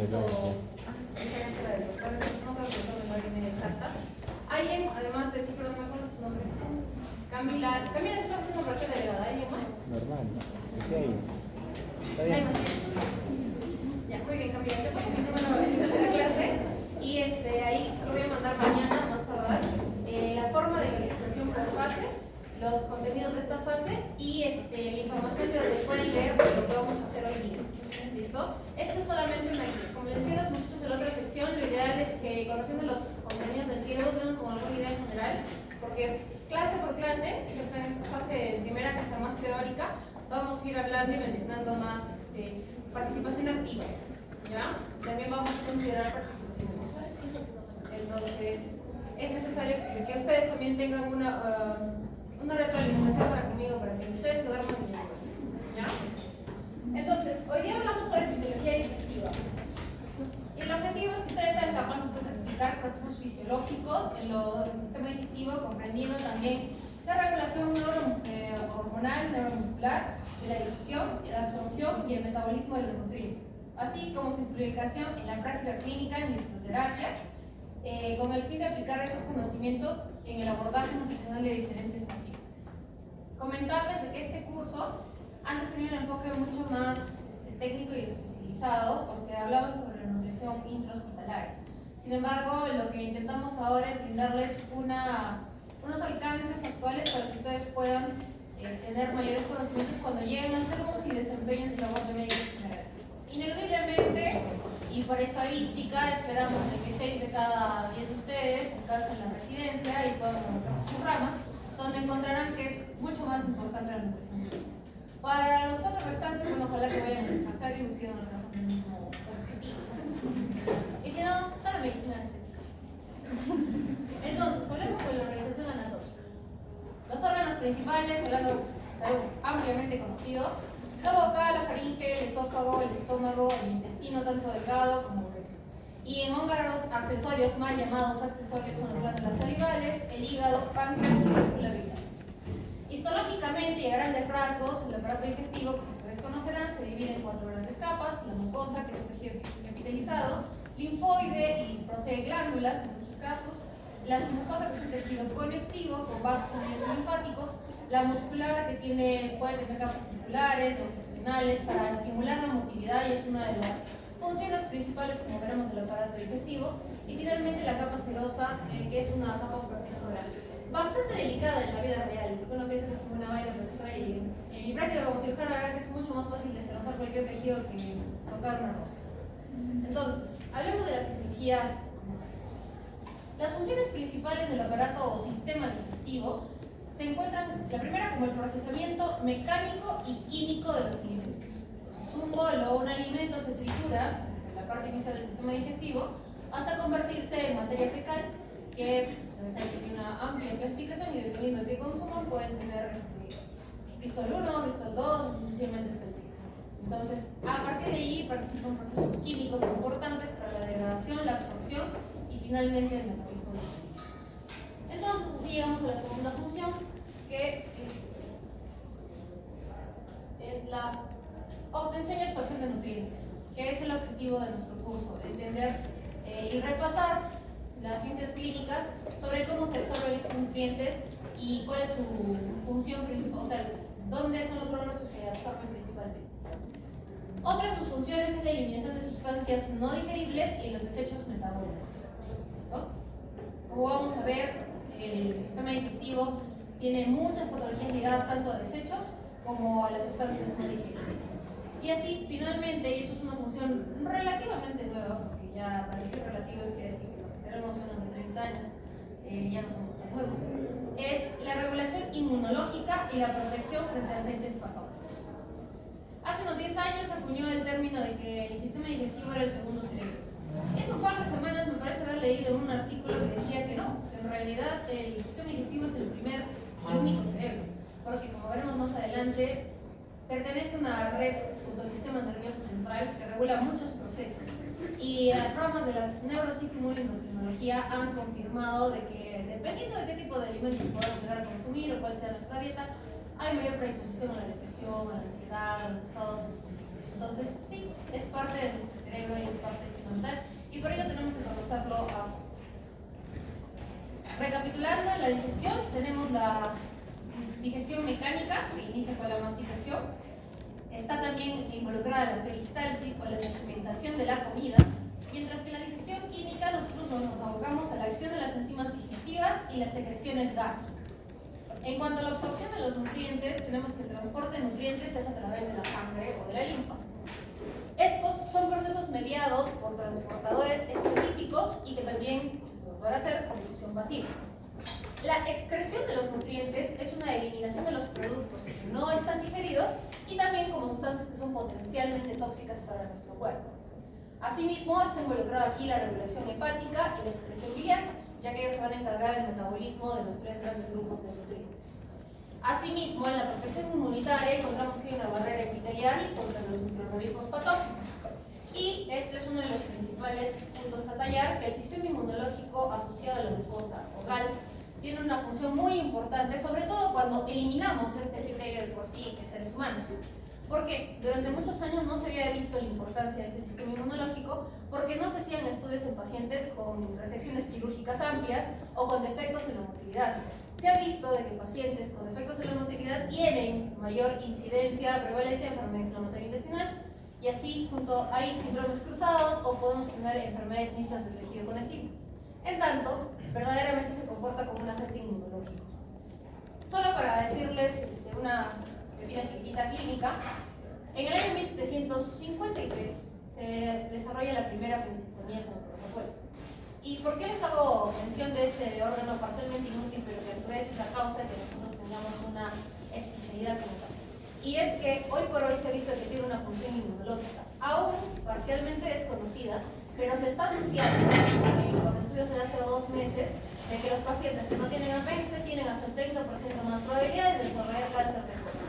diferente a la del doctor, no creo que tome la línea exacta. Alguien, además de decir, perdón, me acuerdo su nombre. Camila está haciendo operación delegada, ¿alguien más? Normal, ¿no? Sí, ahí. Está bien. Ya, muy bien, Camila. Te paso mi número de clase y ahí te voy a mandar mañana, más tardar, la forma de calificación por fase, los contenidos de esta fase y la información de donde pueden leer lo que vamos a hacer hoy día. ¿Listo? Esto es solamente una guía. Como les decía los muchachos en la otra sección, lo ideal es que conociendo los contenidos del sílabo vean como alguna idea general, porque clase por clase, excepto en esta fase primera que es la más teórica, vamos a ir hablando y mencionando más participación activa. ¿Ya? También vamos a considerar participación activa. Entonces, es necesario que ustedes también tengan una retroalimentación para conmigo, para que ustedes lo duerman bien. ¿Ya? Entonces, hoy día hablamos sobre fisiología digestiva. Y el objetivo es que ustedes sean capaces de explicar procesos fisiológicos en el sistema digestivo, comprendiendo también la regulación hormonal, neuromuscular, de la digestión, la absorción y el metabolismo de los nutrientes, así como su implicación en la práctica clínica en nutriterapia, con el fin de aplicar estos conocimientos en el abordaje nutricional de diferentes pacientes. Comentarles de que este curso antes tenía un enfoque mucho más técnico y especializado, porque hablaban sobre la nutrición intrahospitalaria. Sin embargo, lo que intentamos ahora es brindarles unos alcances actuales para que ustedes puedan tener mayores conocimientos cuando lleguen al CERMUS y desempeñen su labor de médicos generales. Ineludiblemente, y por estadística, esperamos de que 6 de cada 10 de ustedes alcancen la residencia y puedan encontrarse sus ramas, donde encontrarán que es mucho más importante la nutrición. Para los 4 restantes, bueno, ojalá que vayan al extranjero y sigan alcanzando el mismo objetivo. Y si no, la medicina estética. Entonces, hablemos sobre la organización anatómica. Los órganos principales, hablando de algo ampliamente conocido: la boca, la faringe, el esófago, el estómago, el intestino, tanto delgado como grueso. Y en órganos accesorios, mal llamados accesorios, son las glándulas salivales, el hígado, páncreas y la médula biliar. Histológicamente y a grandes rasgos, el aparato digestivo, como ustedes conocerán, se divide en 4 grandes capas: la mucosa, que es un tejido epitelizado, linfoide y procede glándulas en muchos casos, la submucosa, que es un tejido conectivo con vasos sanguíneos y linfáticos, la muscular, que puede tener capas circulares, longitudinales, para estimular la motilidad y es una de las funciones principales, como veremos, del aparato digestivo, y finalmente la capa serosa, que es una capa protectora bastante delicada en la vida real, porque uno piensa que es como una vaina protectora y en mi práctica como cirujano la verdad que es mucho más fácil deserosar cualquier tejido que tocar una rosa. Entonces, hablemos de la fisiología. Las funciones principales del aparato o sistema digestivo se encuentran, la primera, como el procesamiento mecánico y químico de los alimentos. Un bolo o un alimento se tritura desde la parte inicial del sistema digestivo hasta convertirse en materia fecal, que tiene una amplia clasificación y dependiendo de qué consuman pueden tener Bristol 1, Bristol 2, sucesivamente hasta el 5. Entonces, a partir de ahí participan procesos químicos importantes para la degradación, la absorción y finalmente el metabolismo de los alimentos. Entonces, así llegamos a la segunda función, que es la obtención y absorción de nutrientes, que es el objetivo de nuestro curso: entender y repasar las ciencias clínicas sobre cómo se absorben estos nutrientes y cuál es su función principal, o sea, dónde son los órganos que se absorben principalmente. Otra de sus funciones es la eliminación de sustancias no digeribles y los desechos metabólicos. ¿Listo? Como vamos a ver, el sistema digestivo tiene muchas patologías ligadas tanto a desechos como a las sustancias no digeribles. Y así, finalmente, y eso es una función relativamente nueva, porque ya para decir relativo es que decir que los que tenemos menos de 30 años ya no somos tan nuevos, es la regulación inmunológica y la protección frente a agentes patógenos. Hace unos 10 años se acuñó el término de que el sistema digestivo era el segundo cerebro. Hace un par de semanas me parece haber leído un artículo que decía que no, que en realidad el sistema digestivo es el primer y único cerebro, porque como veremos más adelante, pertenece a una red junto al sistema nervioso central que regula muchos procesos. Y las ramas de la neuropsicoinmunología han confirmado de que dependiendo de qué tipo de alimentos podamos llegar a consumir o cuál sea nuestra dieta, hay mayor predisposición a la depresión, a la ansiedad, a los estados. Entonces, sí, es parte de nuestro cerebro y es parte de fundamental y por ello tenemos que conocerlo a fondo. Recapitulando, en la digestión tenemos la digestión mecánica, que inicia con la masticación. Está también involucrada la peristalsis o la segmentación de la comida, mientras que en la digestión química nosotros nos abocamos a la acción de las enzimas digestivas y las secreciones gástricas. En cuanto a la absorción de los nutrientes, tenemos que el transporte de nutrientes es a través de la sangre o de la linfa. Estos son procesos mediados por transportadores específicos y que también puede hacer conducción pasiva. La excreción de los nutrientes es una eliminación de los productos que no están digeridos y también como sustancias que son potencialmente tóxicas para nuestro cuerpo. Asimismo, está involucrada aquí la regulación hepática y la excreción biliar, ya que ellos se van a encargar del metabolismo de los tres grandes grupos de nutrientes. Asimismo, en la protección inmunitaria encontramos que hay una barrera epitelial contra los microorganismos patógenos. Y este es uno de los principales puntos a tallar, que el sistema inmunológico asociado a la mucosa o GAL tiene una función muy importante, sobre todo cuando eliminamos este epitelio de por sí en seres humanos. Porque durante muchos años no se había visto la importancia de este sistema inmunológico porque no se hacían estudios en pacientes con resecciones quirúrgicas amplias o con defectos en la motilidad. Se ha visto de que pacientes con defectos en la motilidad tienen mayor incidencia, prevalencia de enfermedad inflamatoria intestinal y así junto hay síndromes cruzados o podemos tener enfermedades mixtas del tejido conectivo. En tanto, verdaderamente se comporta como un agente inmunológico. Solo para decirles una pequeña chiquitita clínica, en el año 1753 se desarrolla la primera penicectomía como protocolo. ¿Y por qué les hago mención de este órgano parcialmente inútil, pero que a su vez es la causa de que nosotros tengamos una especialidad como tal? Y es que hoy por hoy se ha visto que tiene una función inmunológica, aún parcialmente desconocida, pero se está asociando con estudios de hace 2 meses de que los pacientes que no tienen apéndice tienen hasta un 30% más probabilidades de desarrollar cáncer de colon.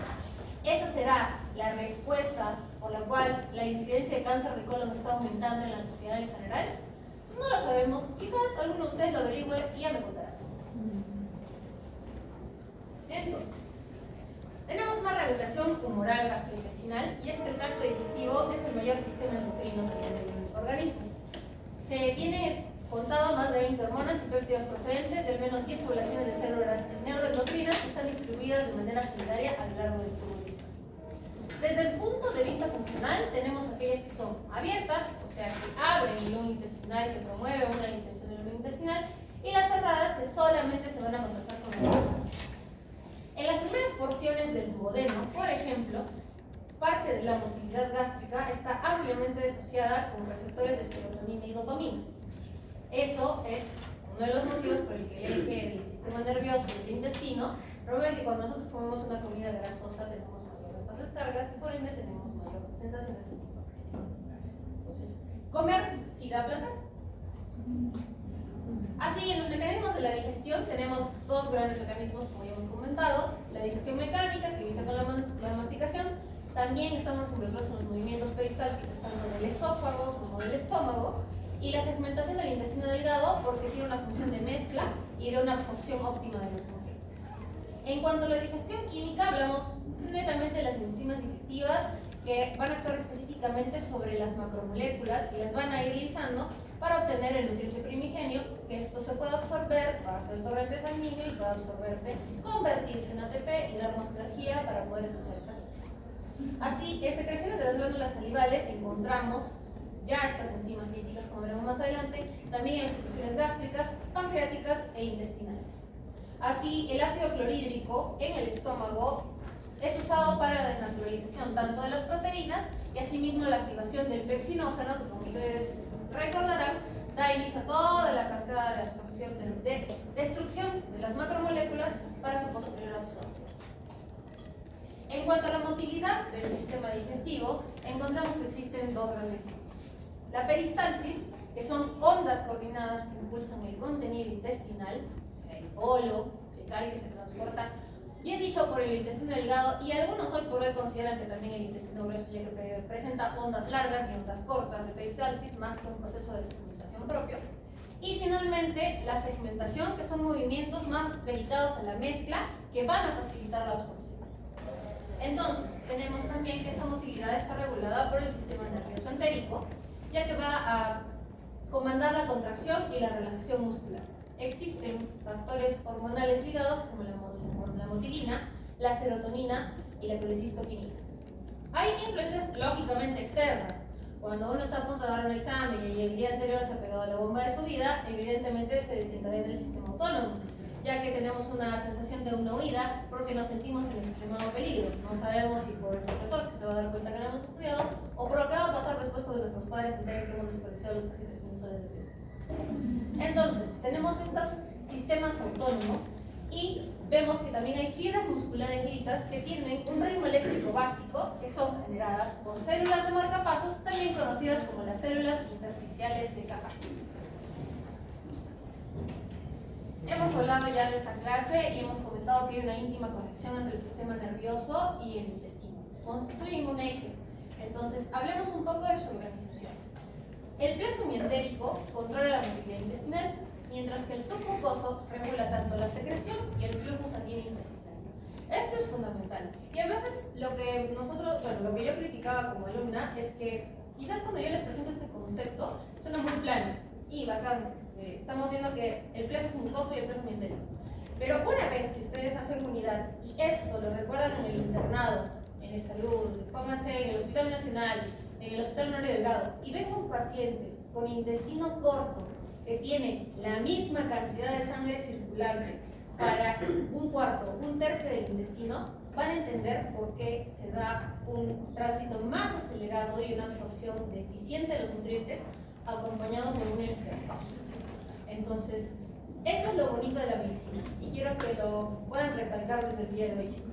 Esa será la respuesta por la cual la incidencia de cáncer de colon está aumentando en la sociedad en general. No lo sabemos, quizás alguno de ustedes lo averigüe y ya me contarán. Entonces, tenemos una regulación humoral gastrointestinal y es que el tracto digestivo es el mayor sistema endocrino que tiene el organismo. Se tiene contado más de 20 hormonas y péptidos procedentes de al menos 10 poblaciones de células neuroendocrinas que están distribuidas de manera solidaria a lo largo del tubo. Desde el punto de vista funcional, tenemos aquellas que son abiertas, o sea, que abren el lumen intestinal, que promueve una distensión del lumen intestinal, y las cerradas, que solamente se van a contactar con el estómago. En las primeras porciones del duodeno, por ejemplo, parte de la motilidad gástrica está ampliamente asociada con receptores de serotonina y dopamina. Eso es uno de los motivos por el que el eje del sistema nervioso y el intestino promueve que cuando nosotros comemos una comida grasosa tenemos mayor estas descargas y por ende tenemos mayor sensación de satisfacción. Entonces, comer sí da placer. Así, en los mecanismos de la digestión tenemos 2 grandes mecanismos, como ya hemos comentado: la digestión mecánica, que inicia con la masticación. También estamos involucrados con los movimientos peristálticos, tanto del esófago como del estómago, y la segmentación del intestino delgado, porque tiene una función de mezcla y de una absorción óptima de los nutrientes. En cuanto a la digestión química, hablamos netamente de las enzimas digestivas que van a actuar específicamente sobre las macromoléculas y las van a ir lisando para obtener el nutriente primigenio, que esto se puede absorber, pasa el torrente sanguíneo y puede absorberse, convertirse en ATP y darnos energía para poder escuchar esta clase. Así, en secreciones de las glándulas salivales encontramos ya estas enzimas líticas, como veremos más adelante, también en las secreciones gástricas, pancreáticas e intestinales. Así, el ácido clorhídrico en el estómago es usado para la desnaturalización tanto de las proteínas y asimismo la activación del pepsinógeno, que como ustedes recordarán, da inicio a toda la cascada de absorción, de destrucción de las macromoléculas para su posterior absorción. En cuanto a la motilidad del sistema digestivo, encontramos que existen 2 grandes tipos. La peristalsis, que son ondas coordinadas que impulsan el contenido intestinal, o sea, el bolo fecal que se transporta, bien dicho, por el intestino delgado, y algunos hoy por hoy consideran que también el intestino grueso, ya que presenta ondas largas y ondas cortas de peristalsis, más que un proceso de segmentación propio. Y finalmente, la segmentación, que son movimientos más dedicados a la mezcla, que van a facilitar la absorción. Entonces, tenemos también que esta motilidad está regulada por el sistema nervioso entérico, ya que va a comandar la contracción y la relajación muscular. Existen factores hormonales ligados como la motilina, la serotonina y la colecistoquinina. Hay influencias lógicamente externas. Cuando uno está a punto de dar un examen y el día anterior se ha pegado a la bomba de su vida, evidentemente se desencadena el sistema autónomo, ya que tenemos una sensación de una huida porque nos sentimos en extremado peligro. No sabemos si por el profesor que se va a dar cuenta que no hemos estudiado o por lo que va a pasar después cuando nuestros padres se enteren que hemos desperdiciado los casi 300 soles de vida. Entonces, tenemos estos sistemas autónomos y vemos que también hay fibras musculares lisas que tienen un ritmo eléctrico básico que son generadas por células de marcapasos, también conocidas como las células intersticiales de Cajal. Hemos hablado ya de esta clase y hemos comentado que hay una íntima conexión entre el sistema nervioso y el intestino. Constituyen un eje. Entonces, hablemos un poco de su organización. El plexo mientérico controla la motilidad intestinal, mientras que el submucoso regula tanto la secreción y el flujo sanguíneo intestinal. Esto es fundamental. Y a veces lo que yo criticaba como alumna es que quizás cuando yo les presento este concepto suena muy plano y bacán. Estamos viendo que el plexo submucoso y el plexo mientérico. Pero una vez que ustedes hacen unidad y esto lo recuerdan en el internado, en el salud, pónganse en el Hospital Nacional, en el Hospital Mario Delgado, y ven un paciente con intestino corto que tiene la misma cantidad de sangre circulante para un cuarto, un tercio del intestino, van a entender por qué se da un tránsito más acelerado y una absorción deficiente de los nutrientes acompañado de un enfermo. Entonces, eso es lo bonito de la medicina y quiero que lo puedan recalcar desde el día de hoy, chicos.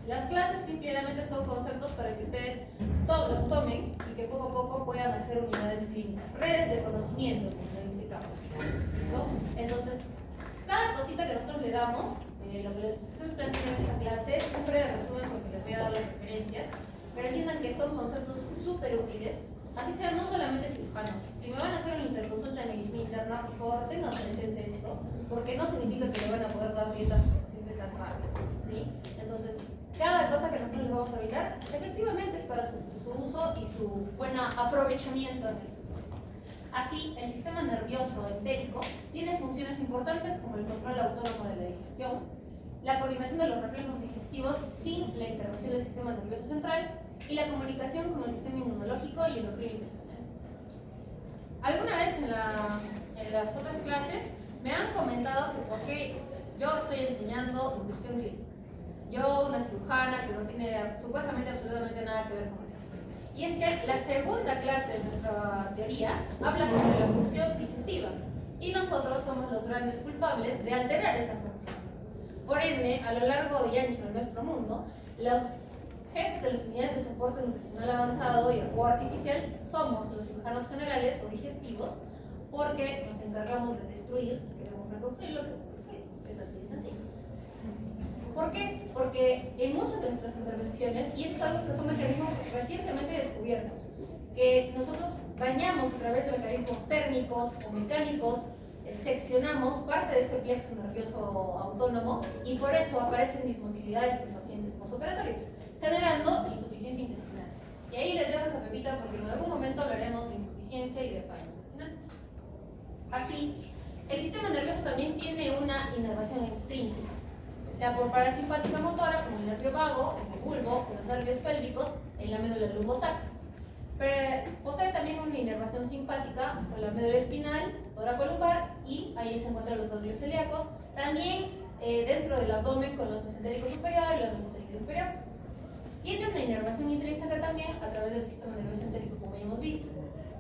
Las clases simplemente son conceptos para que ustedes todos los tomen y que poco a poco puedan hacer unidades clínicas, redes de conocimiento, como dice Cabo. ¿Listo? Entonces, cada cosita que nosotros le damos, lo que les estoy planteando en esta clase, es un breve resumen porque les voy a dar las referencias, pero entiendan que son conceptos súper útiles, así sean no solamente cirujanos. Si me van a hacer una interconsulta de medicina interna, por favor, tengan presente esto, porque no significa que le van a poder dar dietas a su paciente tan rápido, ¿sí? Entonces, cada cosa que nosotros les vamos a brindar, efectivamente es para su uso y su buen aprovechamiento en el futuro. Así, el sistema nervioso entérico tiene funciones importantes como el control autónomo de la digestión, la coordinación de los reflejos digestivos sin la intervención del sistema nervioso central y la comunicación con el sistema inmunológico y endocrino intestinal. Alguna vez en las otras clases me han comentado que por qué yo estoy enseñando nutrición clínica. Yo, una cirujana que no tiene supuestamente absolutamente nada que ver con esto. Y es que la segunda clase de nuestra teoría habla sobre la función digestiva y nosotros somos los grandes culpables de alterar esa función. Por ende, a lo largo y ancho de nuestro mundo, los jefes de las unidades de soporte nutricional avanzado y o artificial somos los cirujanos generales o digestivos porque nos encargamos de destruir, queremos reconstruir lo que construir. Es así de sencillo. ¿Por qué? Porque en muchas de nuestras intervenciones, y esto es algo que son mecanismos recientemente descubiertos, que nosotros dañamos a través de mecanismos térmicos o mecánicos, seccionamos parte de este plexo nervioso autónomo y por eso aparecen dismotilidades en pacientes postoperatorios, generando insuficiencia intestinal. Y ahí les dejo esa pepita porque en algún momento hablaremos de insuficiencia y de falla intestinal. Así, el sistema nervioso también tiene una inervación extrínseca, sea por parasimpática motora, como el nervio vago, el bulbo, los nervios pélvicos, en la médula lumbosacra. Pero posee también una inervación simpática por la médula espinal, toracolumbar, y ahí se encuentran los ganglios celíacos, también dentro del abdomen con los mesentérico superior y los mesentérico inferior. Tiene una inervación intrínseca también a través del sistema nervioso entérico, como ya hemos visto.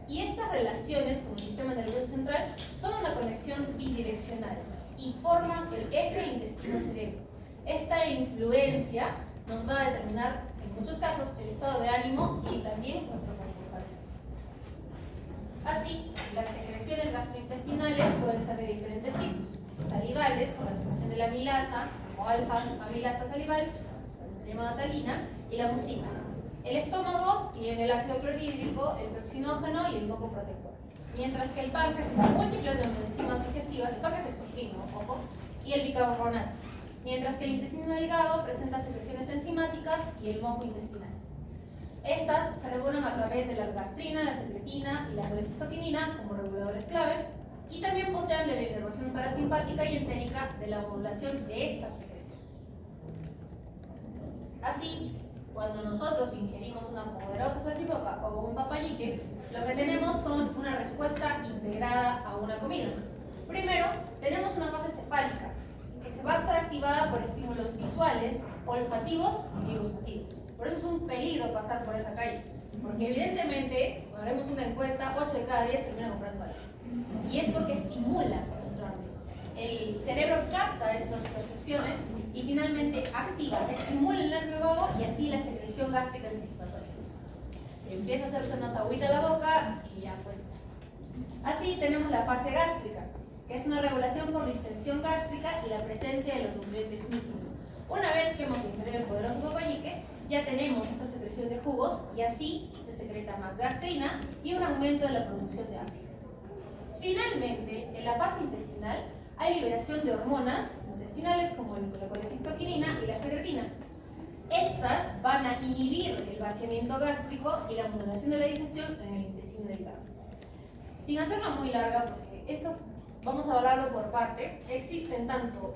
Y estas relaciones con el sistema nervioso central son una conexión bidireccional y forman el eje intestino-cerebro. Esta influencia nos va a determinar, en muchos casos, el estado de ánimo y también nuestro comportamiento. Así, las secreciones gastrointestinales pueden ser de diferentes tipos. Salivales, con la secreción de la amilasa, como alfa-amilasa salival, llamada talina, y la mucina. El estómago tiene el ácido clorhídrico, el pepsinógeno y el moco protector. Mientras que el páncreas tiene múltiples enzimas digestivas, el páncreas exocrino, ojo, y el bicarbonato. Mientras que el intestino delgado presenta secreciones enzimáticas y el moco intestinal. Estas se regulan a través de la gastrina, la secretina y la colecistoquinina como reguladores clave, y también poseen de la inervación parasimpática y entérica de la modulación de estas secreciones. Así, cuando nosotros ingerimos una poderosa salchipapa o un papayique, lo que tenemos son una respuesta integrada a una comida. Primero, tenemos una fase cefálica, que se va a estar activada por estímulos visuales, olfativos y gustativos. Por eso es un peligro pasar por esa calle, porque evidentemente, cuando haremos una encuesta, 8 de cada 10 terminan comprando algo. Y es porque estimula nuestro hambre. El cerebro capta estas percepciones y finalmente activa, estimula el nervio vago y así la secreción gástrica anticipatoria. Empieza a hacerse más agüita la boca y ya cuentas. Así tenemos la fase gástrica, que es una regulación por distensión gástrica y la presencia de los nutrientes mismos. Una vez que hemos ingerido el poderoso papayique, ya tenemos esta secreción de jugos y así se secreta más gastrina y un aumento de la producción de ácido. Finalmente, en la fase intestinal hay liberación de hormonas intestinales como la colecistoquinina y la secretina. Estas van a inhibir el vaciamiento gástrico y la modulación de la digestión en el intestino delgado. Sin hacerla muy larga, porque estas vamos a hablarlo por partes, existen tanto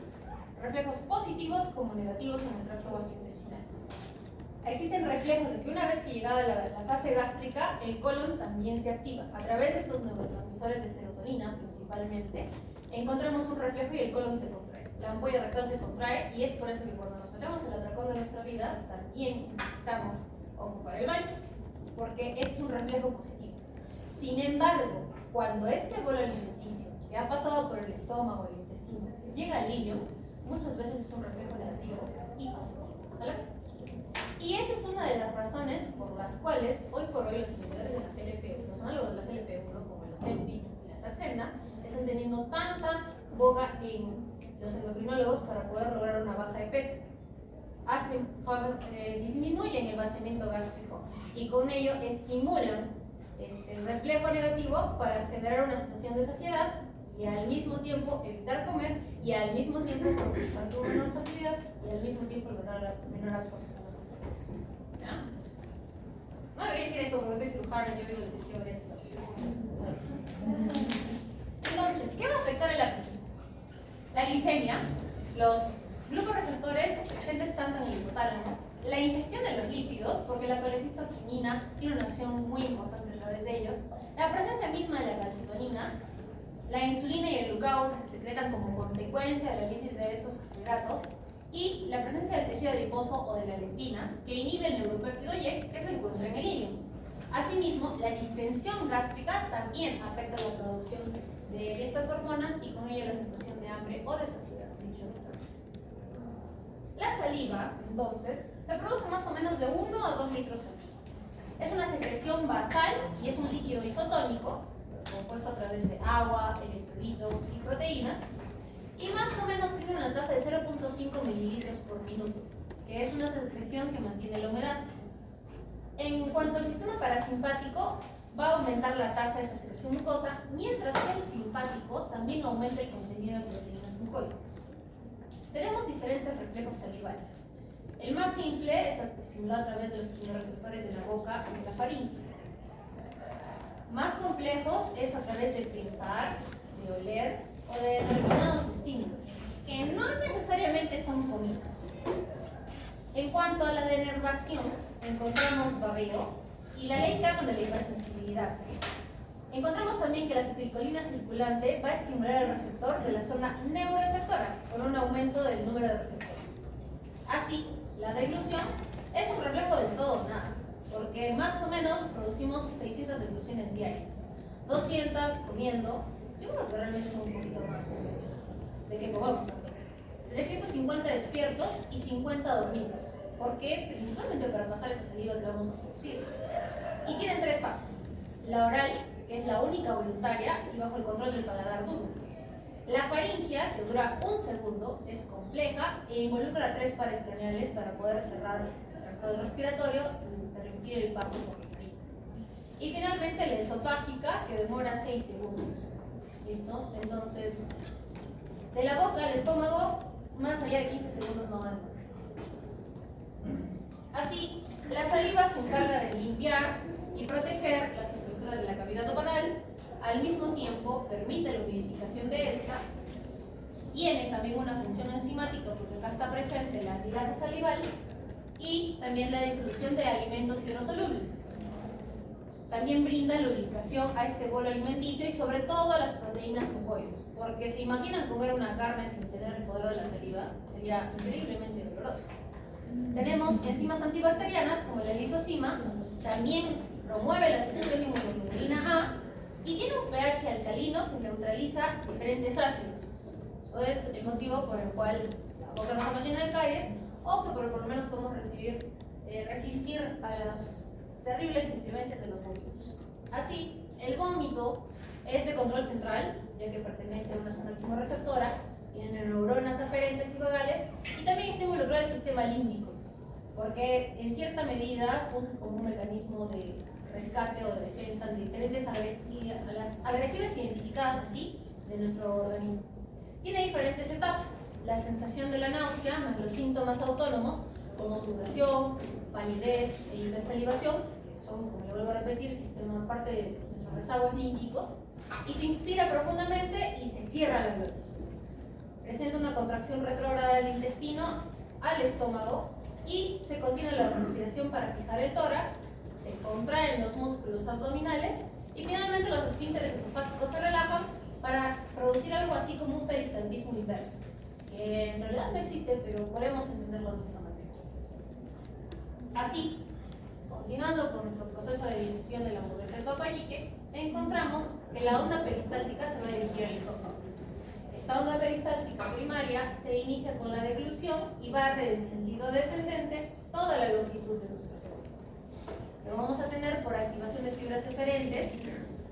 reflejos positivos como negativos en el tracto gastrointestinal. Existen reflejos de que una vez que llegada la fase gástrica, el colon también se activa. A través de estos neurotransmisores de serotonina, principalmente, encontramos un reflejo y el colon se contrae. La ampolla rectal se contrae y es por eso que cuando nos metemos en el atracón de nuestra vida, también necesitamos ocupar el baño, porque es un reflejo positivo. Sin embargo, cuando este bolo alimenticio que ha pasado por el estómago y el intestino llega al niño, muchas veces es un reflejo negativo y positivo. ¿Vale? Y esa es una de las razones por las cuales hoy por hoy los inhibidores de la GLP, los análogos de la GLP-1 como el Ozempic y la Saxenda, están teniendo tanta boga en los endocrinólogos para poder lograr una baja de peso. Disminuyen el vaciamiento gástrico y con ello estimulan el reflejo negativo para generar una sensación de saciedad y al mismo tiempo evitar comer y al mismo tiempo procesar con menor facilidad y al mismo tiempo lograr menor absorción. ¿Ya? No debería decir esto porque soy cirujano, yo vivo del sentido oriental. Entonces, ¿qué va a afectar el apetito? La glicemia, los glucorreceptores presentes tanto en el hipotálamo, la ingestión de los lípidos, porque la colecistoquinina tiene una acción muy importante a través de ellos, la presencia misma de la calcitonina, la insulina y el glucagón que se secretan como consecuencia de la lisis de estos carbohidratos, y la presencia del tejido adiposo o de la leptina, que inhibe el neuropéptido Y, que se encuentra en el hígado. Asimismo, la distensión gástrica también afecta la producción de estas hormonas y con ello la sensación de hambre o de saciedad. La saliva, entonces, se produce más o menos de 1 a 2 litros al día. Es una secreción basal y es un líquido isotónico, compuesto a través de agua, electrolitos y proteínas, y más o menos tiene una tasa de 0.5 mililitros por minuto, que es una secreción que mantiene la humedad. En cuanto al sistema parasimpático, va a aumentar la tasa de esta secreción mucosa, mientras que el simpático también aumenta el contenido de proteínas mucoides. Tenemos diferentes reflejos salivales. El más simple es estimulado a través de los quimioreceptores de la boca y de la faringe. Más complejos es a través de pensar, de oler o de determinados estímulos, que no necesariamente son comida. En cuanto a la denervación, encontramos babeo y la ley Kalman de la hipersensibilidad. Encontramos también que la acetilcolina circulante va a estimular el receptor de la zona neuroefectora con un aumento del número de receptores. Así, la deglución es un reflejo del todo o nada, porque más o menos producimos 600 degluciones diarias, 200 comiendo, yo creo que realmente son un poquito más de que comamos también, 350 despiertos y 50 dormidos, porque principalmente para pasar esa saliva que vamos a producir. Y tienen 3 fases: la oral, que es la única voluntaria y bajo el control del paladar duro; la faringia, que dura 1 segundo, es compleja e involucra 3 pares craneales para poder cerrar el tracto respiratorio y permitir el paso por la faringe. Y finalmente la esofágica, que demora 6 segundos. ¿Listo? Entonces, de la boca al estómago, más allá de 15 segundos no va a demorar. Así, La saliva se encarga de limpiar y proteger las estructuras de la cavidad oral, al mismo tiempo permite la humidificación de esta, tiene también una función enzimática porque acá está presente la amilasa salival y también la disolución de alimentos hidrosolubles. También brinda lubricación a este bolo alimenticio y sobre todo a las proteínas mucoides, porque se imaginan comer una carne sin tener el poder de la saliva, sería increíblemente doloroso. Tenemos enzimas antibacterianas como la lisozima, también promueve la secreción de inmunoglobulina A y tiene un pH alcalino que neutraliza diferentes ácidos. Eso es el motivo por el cual la boca no está llena de caries o que por lo menos podemos resistir a las terribles inclemencias de los vómitos. Así, el vómito es de control central, ya que pertenece a una zona quimorreceptora, tiene neuronas aferentes y vagales, y también está involucrado el sistema límbico, porque en cierta medida funge como un mecanismo de rescate o de defensa ante diferentes las agresiones identificadas así de nuestro organismo. Tiene diferentes etapas: la sensación de la náusea, más los síntomas autónomos, como sudoración, palidez e hipersalivación, que son, como le vuelvo a repetir, parte de nuestros rezagos límbicos, y se inspira profundamente y se cierra la glotis. Presenta una contracción retrógrada del intestino al estómago y se contiene la respiración para fijar el tórax, se contraen los músculos abdominales y finalmente los esfínteres esofágicos se relajan para producir algo así como un peristaltismo inverso, que en realidad no existe, pero podemos entenderlo de esa manera. Así, continuando con nuestro proceso de digestión de la hamburguesa del papayique, encontramos que la onda peristáltica se va a dirigir al esófago. Esta onda peristáltica primaria se inicia con la deglución y barre en sentido descendente toda la longitud de nuestro esófago. Lo vamos a tener por activación de fibras eferentes,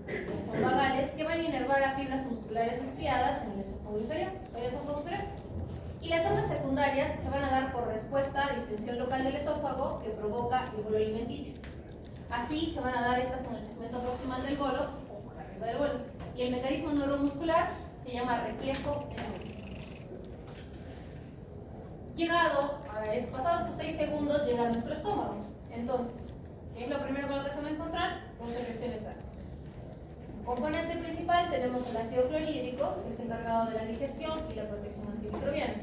que son vagales, que van a inervar a fibras musculares estriadas en el esófago inferior, y las ondas secundarias se van a dar por respuesta a distensión local del esófago que provoca el bolo alimenticio. Así se van a dar estas en el segmento proximal del bolo o por arriba del bolo. Y el mecanismo neuromuscular se llama reflejo endocrino. Pasados estos 6 segundos, llega a nuestro estómago. Entonces, ¿qué es lo primero con lo que se va a encontrar? Con secreciones gástricas. Componente principal tenemos el ácido clorhídrico, que es encargado de la digestión y la protección antimicrobiana.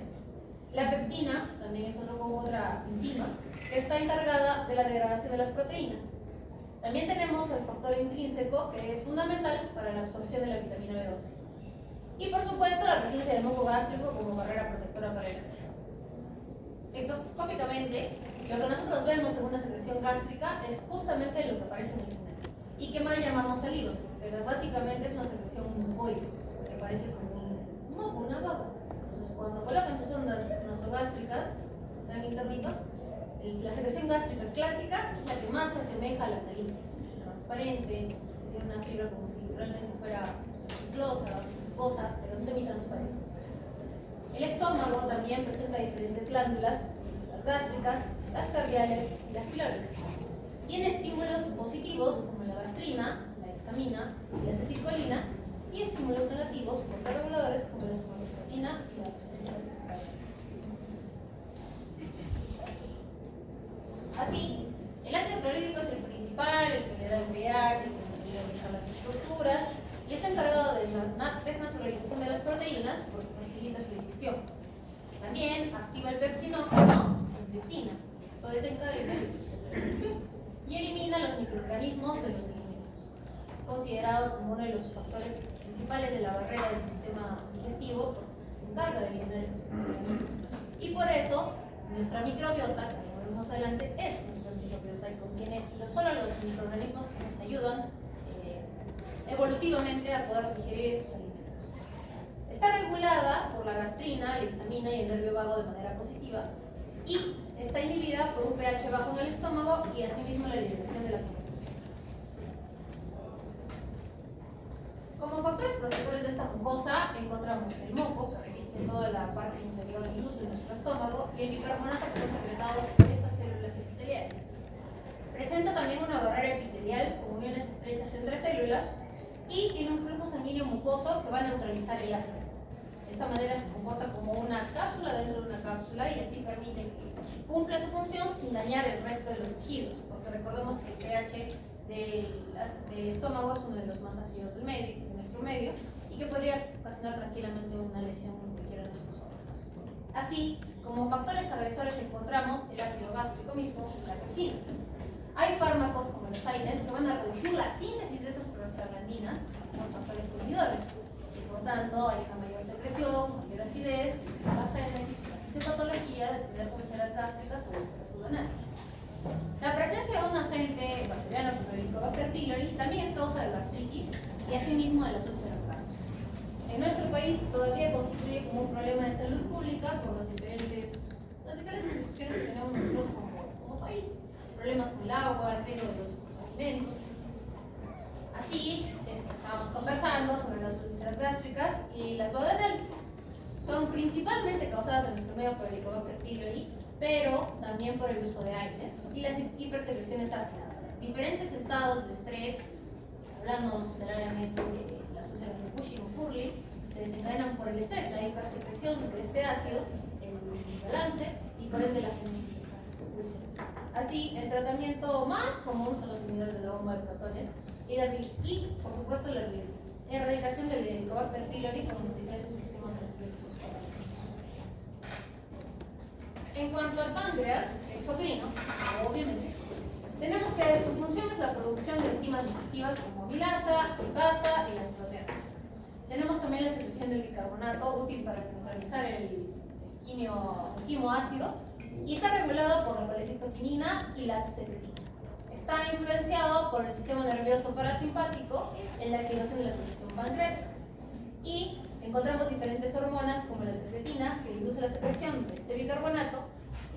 La pepsina también es otra enzima que está encargada de la degradación de las proteínas. También tenemos el factor intrínseco, que es fundamental para la absorción de la vitamina B12. Y por supuesto la presencia del moco gástrico como barrera protectora para el ácido. Espectroscópicamente, lo que nosotros vemos en una secreción gástrica es justamente lo que aparece en el final y que mal llamamos saliva, pero básicamente es una secreción mucoide, que parece como una baba. Entonces, cuando colocan sus ondas nasogástricas, sean internitos, la secreción gástrica clásica es la que más se asemeja a la saliva. Es transparente, tiene una fibra como si realmente fuera chiclosa, viscosa, pero semi-transparente. El estómago también presenta diferentes glándulas, las gástricas, las cardiales y las pilóricas. Tiene estímulos positivos como la gastrina, la histamina y la acetilcolina, y estímulos negativos contrarreguladores como la somatostatina y la prestatina. Así, el ácido clorhídrico es el principal, el que le da el pH, el que nos ayuda a fijar las estructuras y está encargado de la desnaturalización de las proteínas porque facilita su digestión. También activa el pepsinógeno en pepsina, esto desencadena la digestión y elimina los microorganismos de los alimentos. Es considerado como uno de los factores principales de la barrera del sistema digestivo porque se encarga de eliminar estos microorganismos. Y por eso nuestra microbiota, más adelante, es nuestra microbiota y contiene solo los microorganismos que nos ayudan evolutivamente a poder digerir estos alimentos. Está regulada por la gastrina, la histamina y el nervio vago de manera positiva y está inhibida por un pH bajo en el estómago y asimismo la eliminación de las hormonas. Como factores protectores de esta mucosa encontramos el moco, que reviste toda la parte interior y luz de nuestro estómago, y el bicarbonato que son secretados por estas células epiteliales. Presenta también una barrera epitelial con uniones estrechas entre células y tiene un flujo sanguíneo mucoso que va a neutralizar el ácido. De esta manera se comporta como una cápsula dentro de una cápsula y así permite que cumpla su función sin dañar el resto de los tejidos, porque recordemos que el pH del estómago es uno de los más ácidos de nuestro medio y que podría ocasionar tranquilamente una lesión en cualquiera de nuestros órganos. Así como factores agresores encontramos el ácido gástrico mismo y la pepsina. Hay fármacos como los AINES que van a reducir la síntesis de estas prostaglandinas con factores inhibidores y por tanto hay una mayor secreción, mayor acidez, la génesis y la fisiopatología de tener úlceras gástricas o úlceras duodenales. La presencia de un agente bacteriano como el Helicobacter pylori también es causa de gastritis y asimismo de las úlceras gástricas. En nuestro país todavía constituye como un problema de salud pública por las diferentes instituciones que tenemos nosotros como país. Problemas con el agua, el riego de los alimentos. Así es que estábamos conversando sobre las úlceras gástricas y las duodenales. Son principalmente causadas en nuestro medio por el Helicobacter pylori, pero también por el uso de AINES y las hipersecreciones ácidas. Diferentes estados de estrés, hablando generalmente de las úlceras de Cushing o Curly, se desencadenan por el estrés, la hipersecreción de este ácido, el balance y por ende la génesis de estas úlceras. Así, el tratamiento más común son los inhibidores de la bomba de protones y por supuesto, la erradicación del Helicobacter pylori con los diferentes sistemas antibióticos. En cuanto al páncreas exocrino, obviamente, tenemos que su función es la producción de enzimas digestivas como amilasa, lipasa y las proteasas. Tenemos también la secreción del bicarbonato, útil para neutralizar el quimoácido, y está regulado por la colecistoquinina y la secretina. Está influenciado por el sistema nervioso parasimpático en la activación de la secreción pancreática. Y encontramos diferentes hormonas como la secretina, que induce la secreción de este bicarbonato,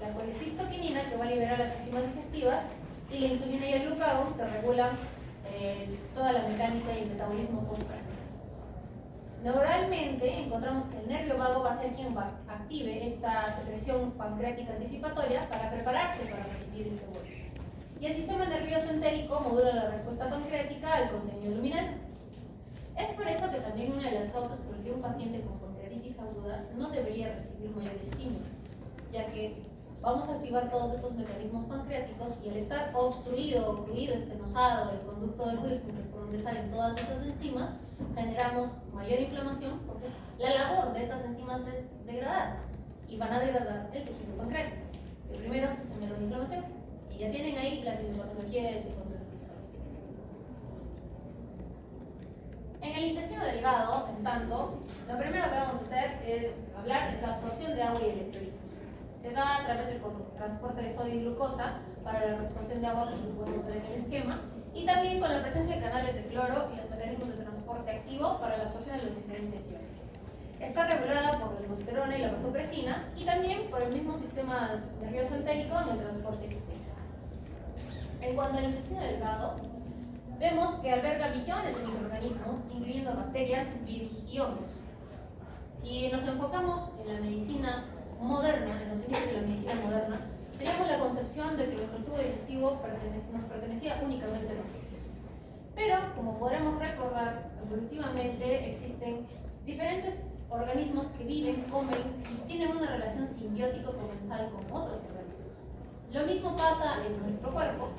la colecistoquinina, que va a liberar las enzimas digestivas, y la insulina y el glucagón, que regulan toda la mecánica y el metabolismo postprandial. Neuralmente encontramos que el nervio vago va a ser quien active esta secreción pancreática anticipatoria para prepararse para recibir este vuelo. Y el sistema nervioso entérico modula la respuesta pancreática al contenido luminal. Es por eso que también una de las causas por las que un paciente con pancreatitis aguda no debería recibir mayor estímulo, ya que vamos a activar todos estos mecanismos pancreáticos y al estar obstruido, ocluido, estenosado el conducto de Wilson, que es por donde salen todas estas enzimas, generamos mayor inflamación porque la labor de estas enzimas es degradar y van a degradar el tejido pancreático. Que primero se genera una inflamación y ya tienen ahí la fisiopatología de ese conducto. En el intestino delgado, en tanto, lo primero que vamos a hablar es la absorción de agua y electrolitos. Se da a través del transporte de sodio y glucosa para la reabsorción de agua, como podemos ver en el esquema, y también con la presencia de canales de cloro y los mecanismos de transporte activo para la absorción de los diferentes iones. Está regulada por la aldosterona y la vasopresina y también por el mismo sistema nervioso entérico en el transporte externo. En cuanto al intestino delgado, vemos que alberga billones de microorganismos, incluyendo bacterias, virus y hongos. Si nos enfocamos en la medicina moderna, en los inicios de la medicina moderna, teníamos la concepción de que nuestro tubo digestivo nos pertenecía únicamente a nosotros. Pero, como podremos recordar, evolutivamente existen diferentes organismos que viven, comen y tienen una relación simbiótica comensal con otros organismos. Lo mismo pasa en nuestro cuerpo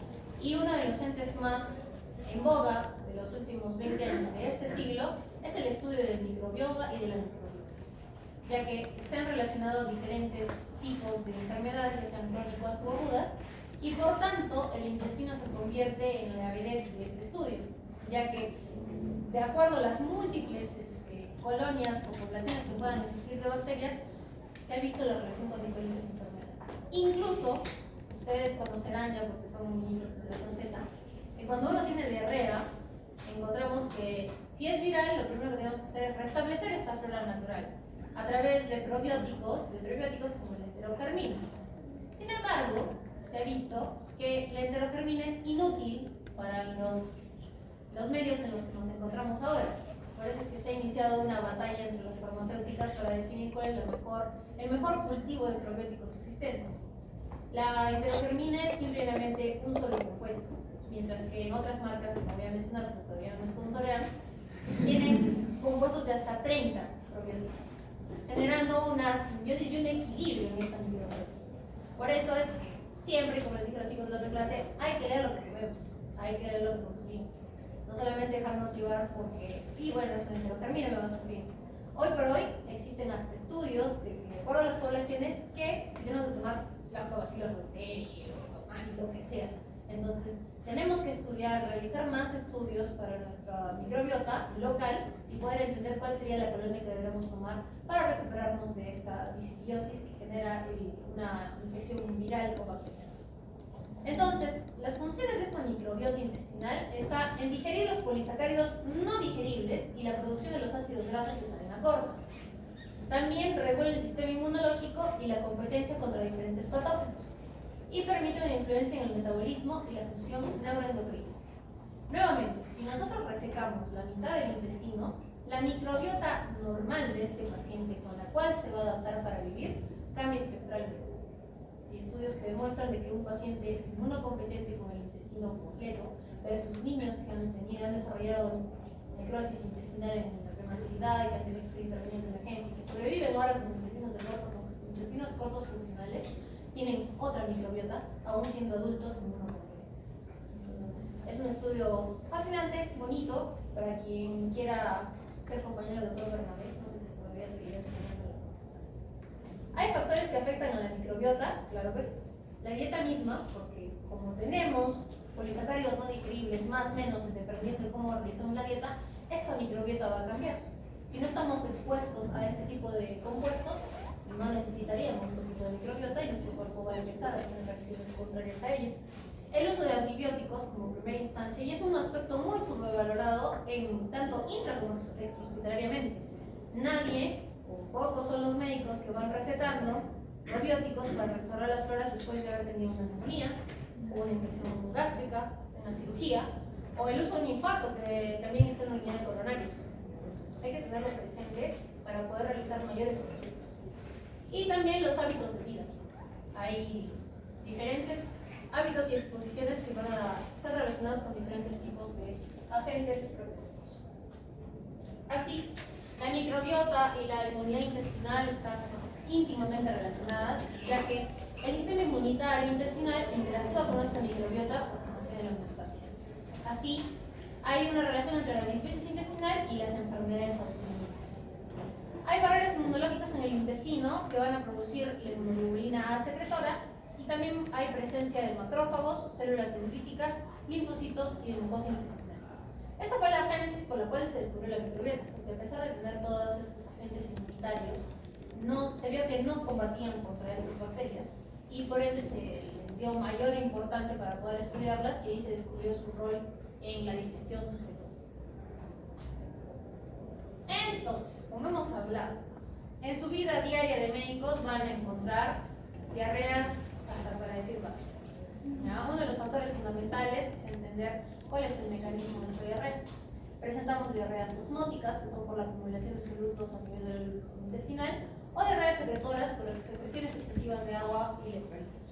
y uno de los entes más en boga de los últimos 20 años de este siglo es el estudio del microbioma y de la microbiota, ya que se han relacionado diferentes tipos de enfermedades, ya sean crónicas o agudas, y por tanto el intestino se convierte en la vedette de este estudio, ya que de acuerdo a las múltiples colonias o poblaciones que puedan existir de bacterias, se ha visto la relación con diferentes enfermedades. Incluso, ustedes conocerán ya porque son niños de la Z, que cuando uno tiene diarrea, encontramos que si es viral, lo primero que tenemos que hacer es restablecer esta flora natural a través de probióticos como la enterogermina. Sin embargo, se ha visto que la enterogermina es inútil para los medios en los que nos encontramos ahora. Por eso es que se ha iniciado una batalla entre las farmacéuticas para definir cuál es el mejor cultivo de probióticos existentes. La enterogermina es simplemente un solo compuesto, mientras que en otras marcas, como voy a mencionar, porque todavía no me sponsorean, tienen compuestos de hasta 30 probióticos. generando una simbiosis y un equilibrio en esta microbiota. Por eso es que siempre, como les dije a los chicos de la otra clase, hay que leer lo que comemos, hay que leer lo que consumimos. No solamente dejarnos llevar porque, y bueno, eso me lo termino, me va a hacer bien. Hoy por hoy existen hasta estudios de que, de acuerdo a las poblaciones, que si tenemos que tomar lactobacillus reuteri o lo que sea. Entonces, tenemos que estudiar, realizar más estudios para nuestra microbiota local y poder entender cuál sería la colonia que deberíamos tomar para recuperarnos de esta disbiosis que genera una infección viral o bacteriana. Entonces, las funciones de esta microbiota intestinal está en digerir los polisacáridos no digeribles y la producción de los ácidos grasos de cadena corta. También regula el sistema inmunológico y la competencia contra diferentes patógenos. Y permite una influencia en el metabolismo y la función neuroendocrina. Nuevamente, si nosotros resecamos la mitad del intestino, la microbiota normal de este paciente con la cual se va a adaptar para vivir cambia espectralmente. Hay estudios que demuestran de que un paciente inmunocompetente con el intestino completo versus niños que han desarrollado necrosis intestinal en la prematernidad y que han tenido que ser intervenidos en emergencia y que sobreviven ahora con intestinos cortos funcionales, tienen otra microbiota, aún siendo adultos inmunocompetentes. Entonces, es un estudio fascinante, bonito, para quien quiera ser compañero del doctor Bernabé. No sé si todavía seguiría enseñando. ¿Hay factores que afectan a la microbiota? Claro que sí. La dieta misma, porque como tenemos polisacáridos no digeribles, más o menos, dependiendo de cómo realizamos la dieta, esta microbiota va a cambiar. Si no estamos expuestos a este tipo de compuestos, no necesitaríamos otro tipo de microbiota y nuestro cuerpo va a empezar a tener reacciones contrarias a ellas. El uso de antibióticos como primera instancia, y es un aspecto muy subvalorado en tanto intra como extrahospitalariamente. Nadie, o pocos son los médicos que van recetando probióticos para restaurar las floras después de haber tenido una neumonía, o una infección gástrica, una cirugía, o el uso de un infarto que también está en la unidad de coronarios. Entonces hay que tenerlo presente para poder realizar mayores estudios. Y también los hábitos de vida. Hay diferentes hábitos y exposiciones que están relacionados con diferentes tipos de agentes probióticos. Así, la microbiota y la inmunidad intestinal están íntimamente relacionadas, ya que el sistema inmunitario intestinal interactúa con esta microbiota para mantener la homeostasis. Así, hay una relación entre la disbiosis intestinal y las enfermedades autoinmunes. Hay barreras inmunológicas en el intestino que van a producir la inmunoglobulina A secretora, y también hay presencia de macrófagos, células dendríticas, linfocitos y mucosa intestinal. Esta fue la génesis por la cual se descubrió la microbiota, porque a pesar de tener todos estos agentes inmunitarios, se vio que no combatían contra estas bacterias y por ende se les dio mayor importancia para poder estudiarlas, y ahí se descubrió su rol en la digestión sobre todo. Entonces, como hemos hablado, en su vida diaria de médicos van a encontrar diarreas hasta para decir basta. Uno de los factores fundamentales es entender cuál es el mecanismo de esta diarrea. Presentamos diarreas osmóticas, que son por la acumulación de solutos a nivel del intestinal, o diarreas secretoras por las secreciones excesivas de agua y electrolitos.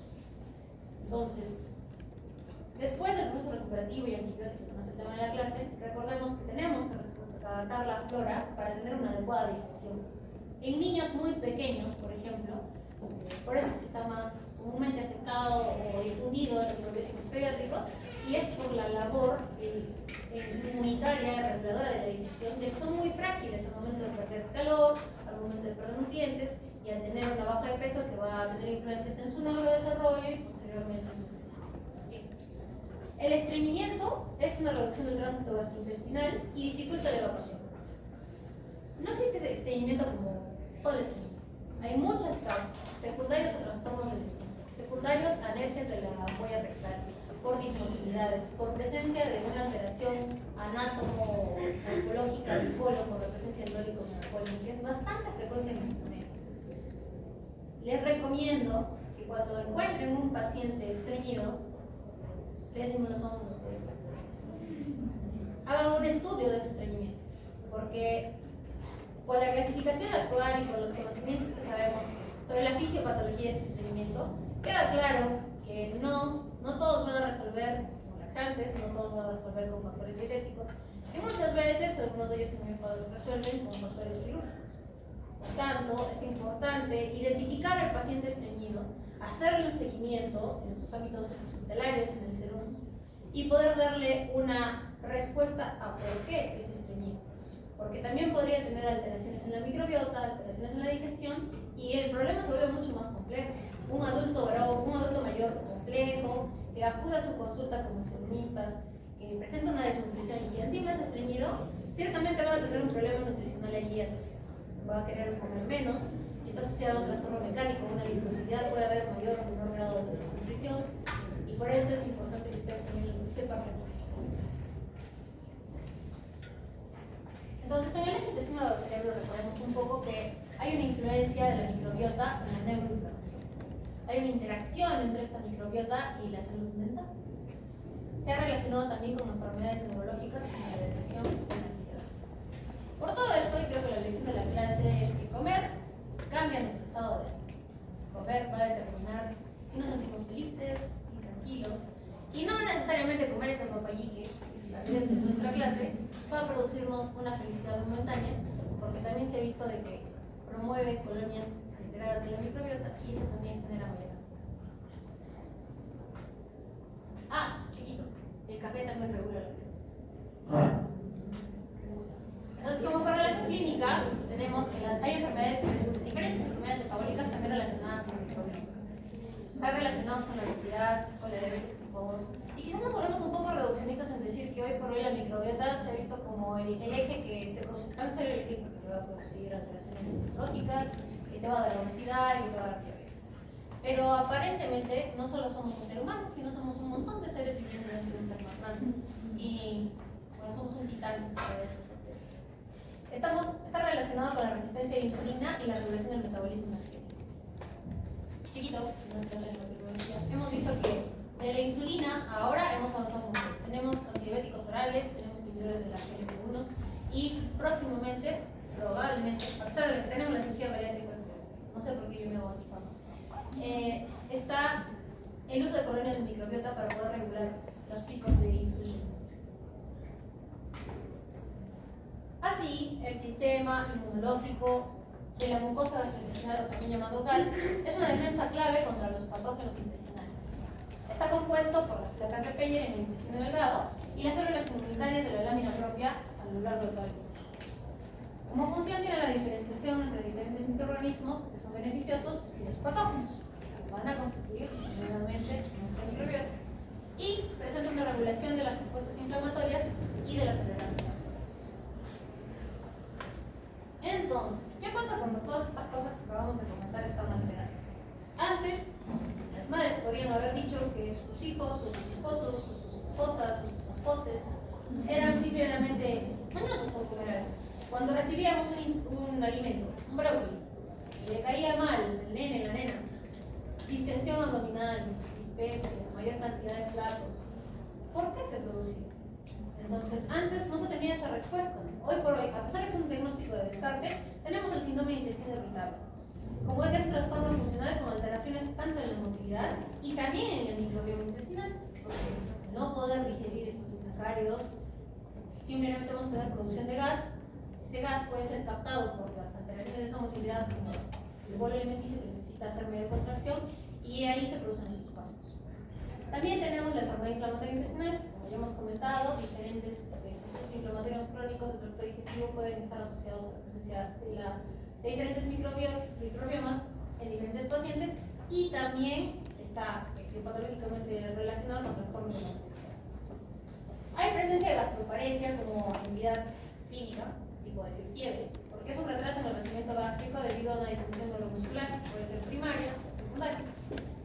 Entonces, después del proceso recuperativo y antibiótico, que no es el tema de la clase, recordemos que tenemos que adaptar la flora para tener una adecuada digestión. En niños muy pequeños, por ejemplo, por eso es que está más comúnmente aceptado o difundido en los probióticos pediátricos, y es por la labor inmunitaria reguladora de la digestión, de que son muy frágiles al momento de perder calor, al momento de perder nutrientes, y al tener una baja de peso que va a tener influencias en su neurodesarrollo y posteriormente en su crecimiento. El estreñimiento es una reducción del tránsito gastrointestinal y dificulta la evacuación. No existe estreñimiento como solo estreñimiento. Hay muchas causas, secundarios a trastornos del estómago, secundarios a alergias de la ampolla rectal, por dismotilidades, por presencia de una alteración anátomo-morfológica del colon, por la presencia del dólico en el colon, que es bastante frecuente en nuestro medio. Les recomiendo que cuando encuentren un paciente estreñido, ustedes mismos lo son, hagan un estudio de ese estreñimiento, porque con la clasificación actual y con los conocimientos que sabemos sobre la fisiopatología de este estreñimiento, queda claro que no todos van a resolver con laxantes, no todos van a resolver con factores dietéticos, y muchas veces algunos de ellos también resuelven con factores quirúrgicos. Por tanto, es importante identificar al paciente estreñido, hacerle un seguimiento en sus hábitos hospitalarios, en el SERUMS, y poder darle una respuesta a por qué es estreñido. Porque también podría tener alteraciones en la microbiota, alteraciones en la digestión, y el problema se vuelve mucho más complejo. Un adulto mayor complejo, que acude a su consulta con nutricionistas, que presenta una desnutrición y que encima es estreñido, ciertamente va a tener un problema nutricional allí asociado. Va a querer comer menos, y está asociado a un trastorno mecánico, una disponibilidad, puede haber mayor o menor grado de desnutrición, y por eso es importante que ustedes también lo sepan. Entonces, en el eje intestino del cerebro recordemos un poco que hay una influencia de la microbiota en la neuroinflamación. Hay una interacción entre esta microbiota y la salud mental. Se ha relacionado también con enfermedades neurológicas como la depresión y la ansiedad. Por todo esto, y creo que la lección de la clase es que comer cambia nuestro estado de ánimo. Comer va a determinar si nos sentimos felices y tranquilos. Y no necesariamente comer este papayique, que es la idea de nuestra clase, va a producirnos una felicidad momentánea, porque también se ha visto de que promueve colonias alteradas de la microbiota y eso también genera mayor ansiedad. Ah, chiquito, el café también regula la microbiota. Entonces, como correlación clínica, tenemos que hay diferentes enfermedades metabólicas también relacionadas con la microbiota. Están relacionados con la obesidad, con la diabetes tipo 2. Y quizás nos volvemos un poco reduccionistas en decir que hoy por hoy la microbiota se ha visto como el eje que te produce cáncer, el eje que te va a producir alteraciones neurológicas, que te va a dar obesidad y que te va a dar diabetes. Pero aparentemente no solo somos un ser humano, sino somos un montón de seres viviendo dentro de un ser más grande. Y bueno, somos un titán de esas bacterias. Está relacionado con la resistencia a la insulina y la regulación del metabolismo energético. Chiquito, hemos visto que de la insulina ahora hemos avanzado mucho. Tenemos antibióticos orales, tenemos inhibidores de la GLP-1 y próximamente, probablemente, a pesar de que tenemos la cirugía bariátrica, no sé por qué yo me hago antifama, está el uso de colonias de microbiota para poder regular los picos de insulina. Así, el sistema inmunológico de la mucosa gastrointestinal, o también llamado GAL, es una defensa clave contra los patógenos intestinales. Está compuesto por las placas de Peyer en el intestino delgado y las células inmunitarias de la lámina propia a lo largo de todo el intestino. Como función tiene la diferenciación entre diferentes microorganismos que son beneficiosos y los patógenos, que van a constituir nuevamente nuestra microbiota, y presenta una regulación de las respuestas inflamatorias y de la tolerancia. Entonces, ¿qué pasa cuando todas estas cosas que acabamos de comentar están alteradas? Antes, las madres podrían haber dicho que sus hijos, o sus esposos, o sus esposas, o sus esposes eran simplemente mañosos por comer algo. Cuando recibíamos un alimento, un brócoli, y le caía mal al nene, la nena, distensión abdominal, dispepsia, mayor cantidad de platos, ¿por qué se producía? Entonces, antes no se tenía esa respuesta. Hoy por hoy, a pesar de que es un diagnóstico de descarte, tenemos el síndrome de intestino irritable. Como es que es un trastorno funcional con alteraciones tanto en la motilidad y también en el microbioma intestinal, porque no poder digerir estos disacáridos, simplemente vamos a tener producción de gas. Ese gas puede ser captado por las alteraciones de esa motilidad, como el bolo alimenticio que necesita hacer mayor contracción, y ahí se producen los espasmos. También tenemos la enfermedad inflamatoria intestinal, como ya hemos comentado, diferentes procesos inflamatorios crónicos de tracto digestivo pueden estar asociados a la presencia de diferentes microbiomas en diferentes pacientes, y también está patológicamente relacionado con trastornos de la motilidad. Hay presencia de gastroparesia como actividad clínica, tipo decir fiebre, porque es un retraso en el crecimiento gástrico debido a una disfunción neuromuscular, puede ser primaria o secundaria.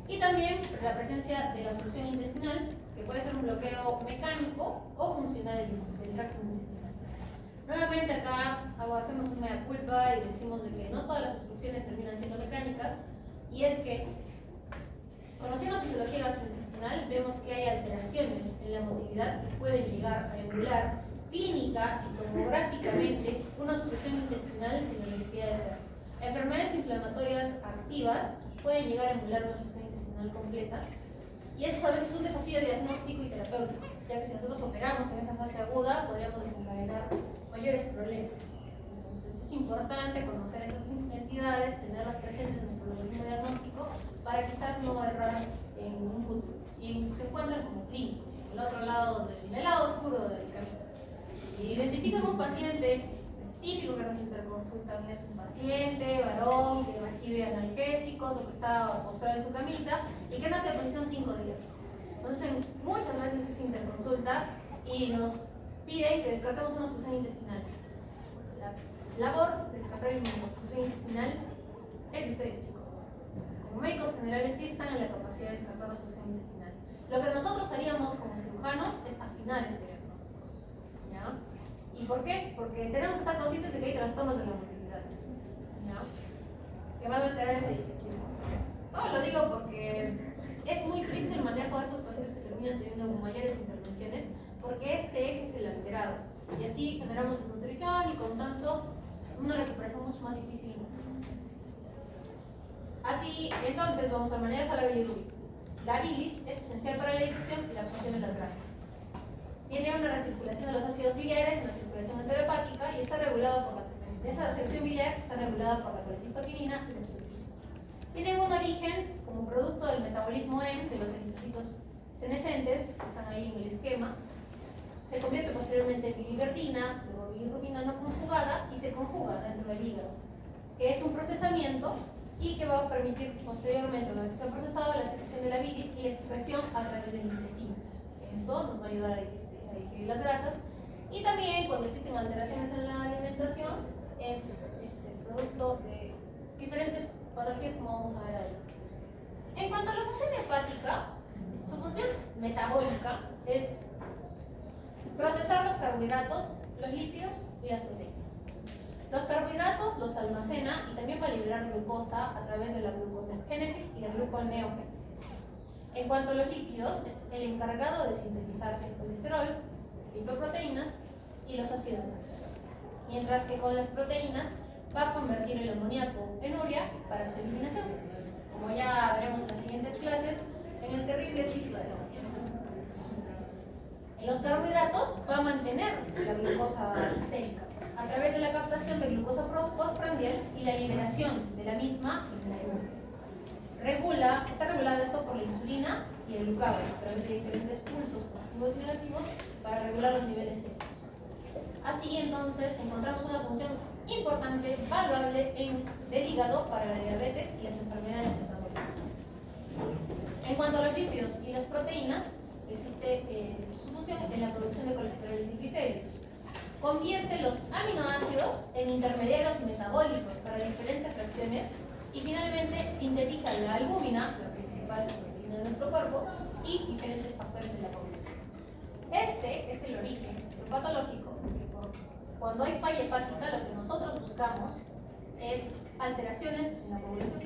Y también la presencia de la obstrucción intestinal, que puede ser un bloqueo mecánico o funcional del tracto intestinal. Nuevamente acá hacemos una mea culpa y decimos de que no todas las obstrucciones terminan siendo mecánicas, y es que, conociendo la fisiología gastrointestinal, vemos que hay alteraciones en la motilidad que pueden llegar a emular clínica y tomográficamente una obstrucción intestinal sin la necesidad de ser. Enfermedades inflamatorias activas pueden llegar a emular una obstrucción intestinal completa, y eso a veces es un desafío diagnóstico y terapéutico, ya que si nosotros operamos en esa fase aguda podríamos desencadenar mayores problemas. Entonces, es importante conocer esas entidades, tenerlas presentes en nuestro algoritmo diagnóstico para quizás no errar en un futuro. Si se encuentran como clínicos, en el otro lado, en el lado oscuro del camino, y identifican un paciente típico que nos interconsultan, es un paciente varón que recibe analgésicos o que está postrado en su camita y que no hace posición 5 días. Entonces, muchas veces es interconsulta y nos piden que descartemos una obstrucción intestinal. La labor de descartar una obstrucción intestinal es de ustedes, chicos. Como médicos generales sí están en la capacidad de descartar la obstrucción intestinal. Lo que nosotros haríamos como cirujanos es afinar este diagnóstico. ¿Ya? ¿Y por qué? Porque tenemos que estar conscientes de que hay trastornos de la motilidad, ¿ya? Que van a alterar esa digestión. Todo lo digo porque es muy triste el manejo de estos pacientes que terminan teniendo mayores intervenciones, porque este eje es el alterado. Y así generamos desnutrición y con tanto una recuperación mucho más difícil en nuestro paciente. Así, entonces, vamos al manejo de la bilirrubina. La bilis es esencial para la digestión y la absorción de las grasas. Tiene una recirculación de los ácidos biliares, una circulación enterohepática y está regulado por la secreción. Esa secreción biliar está regulada por la colecistoquinina y la estreptococcus. Tiene un origen como producto del metabolismo M de los eritrocitos senescentes, que están ahí en el esquema. Se convierte posteriormente en bilivertina, luego bilirrubina no conjugada y se conjuga dentro del hígado, que es un procesamiento y que va a permitir posteriormente, una vez que se ha procesado, la secreción de la bilis y la excreción a través del intestino. Esto nos va a ayudar a digerir las grasas. Y también cuando existen alteraciones en la alimentación es producto de diferentes patologías como vamos a ver ahí. En cuanto a la función hepática, su función metabólica es procesar los carbohidratos, los lípidos y las proteínas. Los carbohidratos los almacena y también va a liberar glucosa a través de la gluconeogénesis y la gluconeogénesis. En cuanto a los lípidos, es el encargado de sintetizar el colesterol, lipoproteínas y los ácidos grasos. Mientras que con las proteínas va a convertir el amoníaco en urea para su eliminación, como ya veremos en las siguientes clases, en el terrible ciclo del amonio. En los carbohidratos va a mantener la glucosa sérica a través de la captación de glucosa postprandial y la liberación de la misma en la hemoglobina. Está regulado esto por la insulina y el glucagón a través de diferentes pulsos positivos y negativos para regular los niveles séricos. Así entonces encontramos una función importante, valuable del hígado para la diabetes y las enfermedades metabólicas. En cuanto a los lípidos y las proteínas, existe su función en la producción de colesterol y triglicéridos. Convierte los aminoácidos en intermediarios metabólicos para diferentes reacciones y finalmente sintetiza la albúmina, la principal proteína de nuestro cuerpo, y diferentes factores de la población. Este es el origen patológico, porque cuando hay falla hepática lo que nosotros buscamos es alteraciones en la población,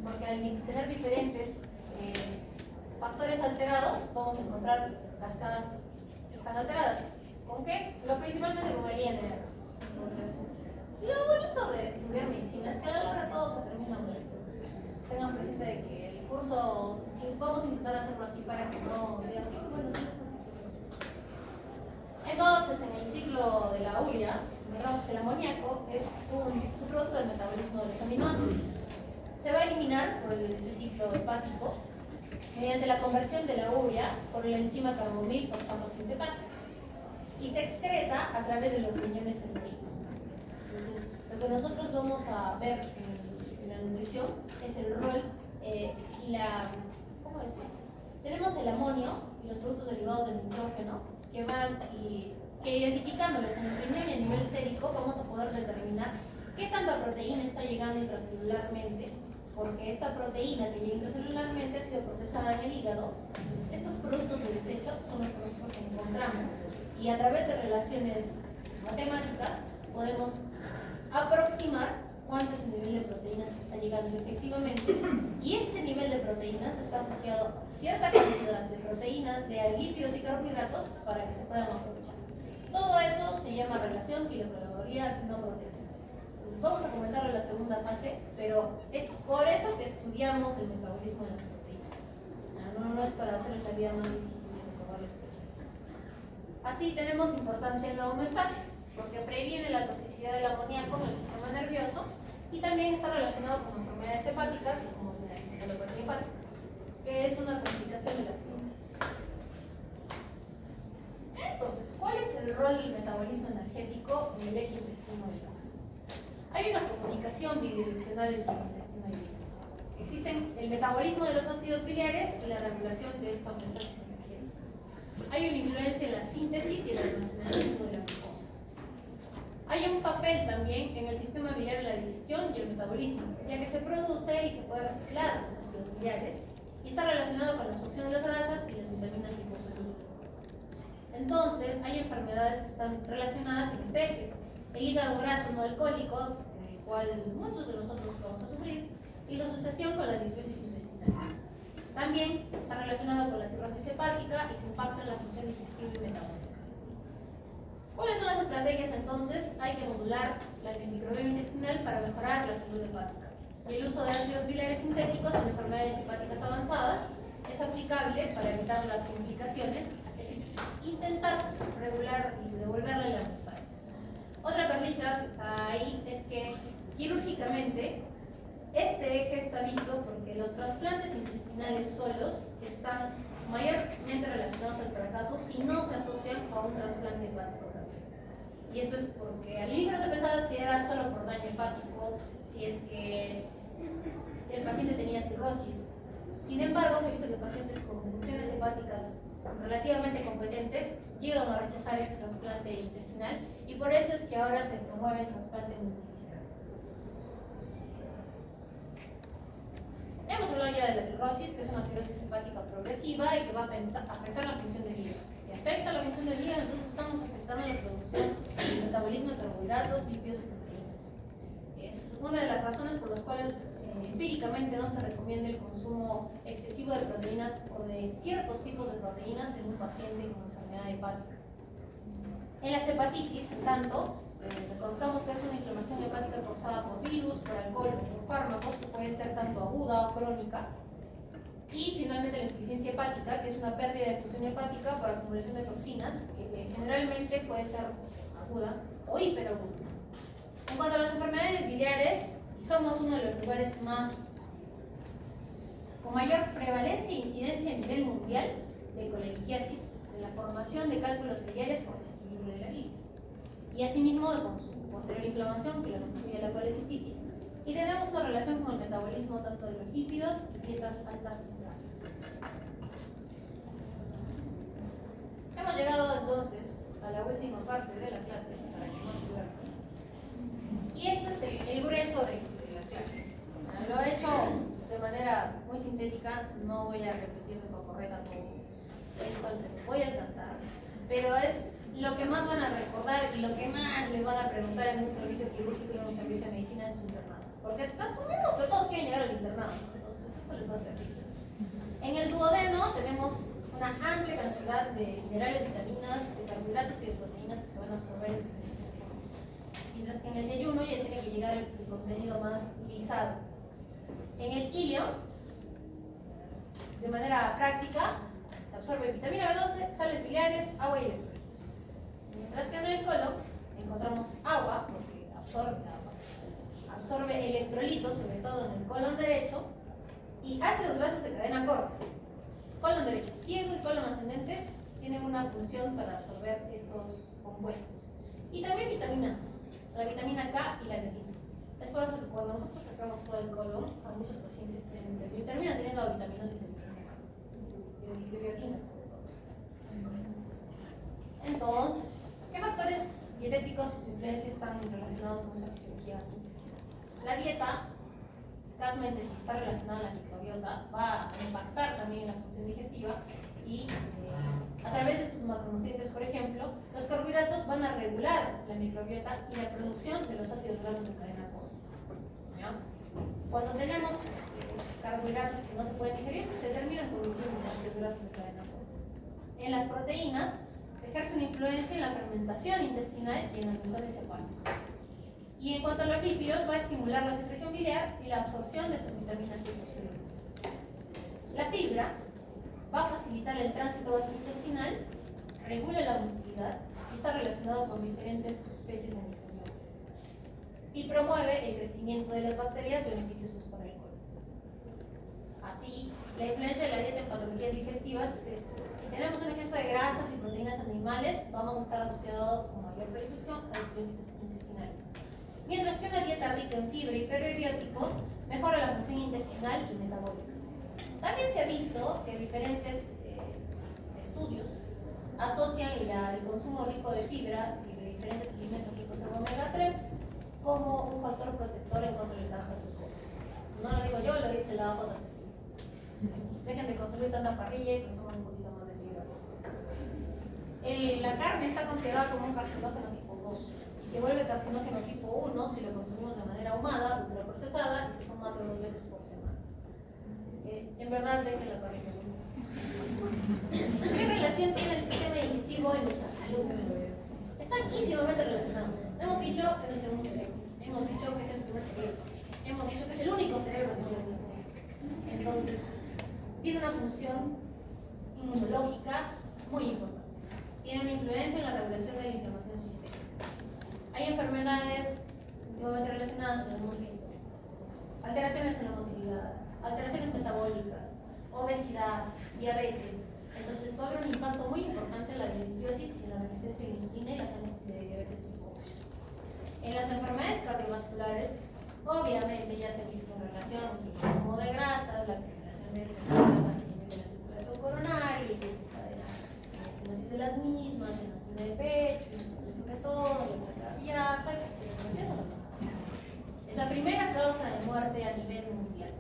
porque al tener diferentes factores alterados vamos a encontrar cascadas que están alteradas. ¿Con qué? Principalmente con el INR. Entonces, lo bonito de estudiar medicina es que a la larga todo se termina bien. Tengan presente de que el curso, vamos a intentar hacerlo así para que no digan, bueno, entonces, en el ciclo de la urea, encontramos que el amoníaco es un subproducto del metabolismo de los aminoácidos. Se va a eliminar por este ciclo hepático mediante la conversión de la urea por la enzima carbamil fosfato-sintetasa y se excreta a través de los riñones en orina. Entonces, lo que nosotros vamos a ver en la nutrición es el rol y la... ¿cómo decir? Tenemos el amonio y los productos derivados del nitrógeno que van y que identificándolos en el riñón y a nivel sérico vamos a poder determinar qué tanta proteína está llegando intracelularmente, porque esta proteína que llega intracelularmente ha sido procesada en el hígado. Entonces, estos productos de desecho son los productos que encontramos y a través de relaciones matemáticas podemos aproximar cuánto es el nivel de proteínas que está llegando efectivamente, y este nivel de proteínas está asociado a cierta cantidad de proteínas, de lípidos y carbohidratos para que se puedan aprovechar. Todo eso se llama relación kilocaloría no proteica. Entonces vamos a comentarlo en la segunda fase, pero es por eso que estudiamos el metabolismo de las proteínas. No es para hacerles la vida más difícil de probarles. Así tenemos importancia en la homeostasis, porque previene la toxicidad del amoníaco en el sistema Y también está relacionado con enfermedades hepáticas y como la encefalopatía hepática, que es una complicación de la cirrosis. Entonces, ¿cuál es el rol del metabolismo energético en el eje intestino delgado? Hay una comunicación bidireccional entre el intestino y el hígado. Existen el metabolismo de los ácidos biliares y la regulación de esta homeostasis energética. Hay una influencia en la síntesis y el almacenamiento de la glucosa. Hay un papel también en el sistema biliar de la digestión y el metabolismo, ya que se produce y se puede reciclar los ácidos biliares y está relacionado con la absorción de las grasas y las vitaminas liposolubles. Entonces, hay enfermedades que están relacionadas en este eje. El hígado graso no alcohólico, del cual muchos de nosotros vamos a sufrir, y la asociación con la disbiosis intestinal. También está relacionado con la cirrosis hepática y se impacta en la función digestiva y metabólica. ¿Cuáles son las estrategias entonces? Hay que modular la microbioma intestinal para mejorar la salud hepática. Y el uso de ácidos biliares sintéticos en enfermedades hepáticas avanzadas es aplicable para evitar las complicaciones, es decir, intentar regular y devolverle la homeostasis. Otra perlita que está ahí es que quirúrgicamente este eje está visto porque los trasplantes intestinales solos están mayormente relacionados al fracaso si no se asocian a un trasplante hepático. Y eso es porque al inicio no se pensaba si era solo por daño hepático, si es que el paciente tenía cirrosis. Sin embargo, se ha visto que pacientes con funciones hepáticas relativamente competentes llegan a rechazar este trasplante intestinal y por eso es que ahora se promueve el trasplante multivisceral. Hemos hablado ya de la cirrosis, que es una fibrosis hepática progresiva y que va a afectar la función del hígado. Si afecta la función del hígado, entonces estamos afectando la producción y el metabolismo de carbohidratos, lípidos y proteínas. Es una de las razones por las cuales empíricamente no se recomienda el consumo excesivo de proteínas o de ciertos tipos de proteínas en un paciente con enfermedad hepática. En las hepatitis, en tanto, reconozcamos que es una inflamación hepática causada por virus, por alcohol o por fármacos, que puede ser tanto aguda o crónica. Y finalmente la insuficiencia hepática, que es una pérdida de función hepática por acumulación de toxinas, que generalmente puede ser aguda o hiperaguda. En cuanto a las enfermedades biliares, y somos uno de los lugares con mayor prevalencia e incidencia a nivel mundial de coleliquiasis, de la formación de cálculos biliares por desequilibrio de la bilis, y asimismo con su posterior inflamación, que la constituye la colecistitis, y tenemos una relación con el metabolismo tanto de los lípidos y dietas altas en grasa. Hemos llegado entonces a la última parte de la clase, para que no se duerman. Y este es el grueso de la clase. Lo he hecho de manera muy sintética, no voy a repetir de pacorreta todo esto, se voy a alcanzar, pero es lo que más van a recordar y lo que más les van a preguntar en un servicio quirúrgico y en un servicio de medicina en su internado. Porque asumimos que todos quieren llegar al internado, entonces esto les va a servir. En el duodeno tenemos una amplia cantidad de minerales, vitaminas, de carbohidratos y de proteínas que se van a absorber en el sistema. Mientras que en el yeyuno ya tiene que llegar el contenido más lisado. En el ilio, de manera práctica, se absorbe vitamina B12, sales biliares, agua y electrolitos. Mientras que en el colon encontramos agua, porque absorbe electrolitos, sobre todo en el colon derecho, y ácidos grasos de cadena corta. Colon derecho ciego y colon ascendente tienen una función para absorber estos compuestos. Y también vitaminas, la vitamina K y la biotina. Es por eso que cuando nosotros sacamos todo el colon, a muchos pacientes terminan teniendo vitaminosis de vitamina K, de biotina sobre todo. Entonces, ¿qué factores dietéticos y su influencia están relacionados con la fisiología gastrointestinal? La dieta, escasamente si está relacionada a la microbiota, va a impactar también en la función digestiva y a través de sus macronutrientes, por ejemplo, los carbohidratos van a regular la microbiota y la producción de los ácidos grasos de cadena corta. Cuando tenemos carbohidratos que no se pueden digerir, se terminan convirtiendo en ácidos grasos de cadena corta. En las proteínas, ejerce una influencia en la fermentación intestinal y en la glucosa hepática. Y en cuanto a los lípidos, va a estimular la secreción biliar y la absorción de estas vitaminas liposolubles. La fibra va a facilitar el tránsito gastrointestinal, regula la motilidad y está relacionado con diferentes especies de microbiota. y promueve el crecimiento de las bacterias beneficiosas para el colon. Así, la influencia de la dieta en patologías digestivas es que si tenemos un exceso de grasas y proteínas animales, vamos a estar asociados con mayor predisposición a disbiosis intestinales. Mientras que una dieta rica en fibra y prebióticos mejora la función intestinal y metabólica. También se ha visto que diferentes estudios asocian el consumo rico de fibra y de diferentes alimentos ricos en omega 3 como un factor protector en contra del cáncer de colon. No lo digo yo, lo dice la OJCC. Dejen de consumir tanta parrilla y consuman un poquito más de fibra. La carne está considerada como un carcinógeno tipo 2 y se vuelve carcinógeno tipo 1 si lo consumimos de manera ahumada, ultraprocesada y se toma 2 veces por semana. Es que, en verdad, dejen la parrilla. ¿Qué relación tiene el sistema digestivo en nuestra salud? Están íntimamente relacionados. Hemos dicho que es el segundo cerebro, hemos dicho que es el primer cerebro, hemos dicho que es el único cerebro que tiene. Entonces, tiene una función inmunológica muy importante. Tiene una influencia en la regulación de la inflamación sistémica. Hay enfermedades íntimamente relacionadas, lo hemos visto. Alteraciones en la motilidad, alteraciones metabólicas, obesidad, diabetes. Entonces va a haber un impacto muy importante en la disbiosis y en la resistencia a la insulina y la génesis de diabetes tipo 2. En las enfermedades cardiovasculares, obviamente ya se ha visto una relación entre el consumo de grasas, la acumulación de grasas de la circulación coronaria y la estenosis de las mismas, en la angina de pecho, sobre todo, la placa cardíaca y posteriormente es la primera causa de muerte a nivel mundial.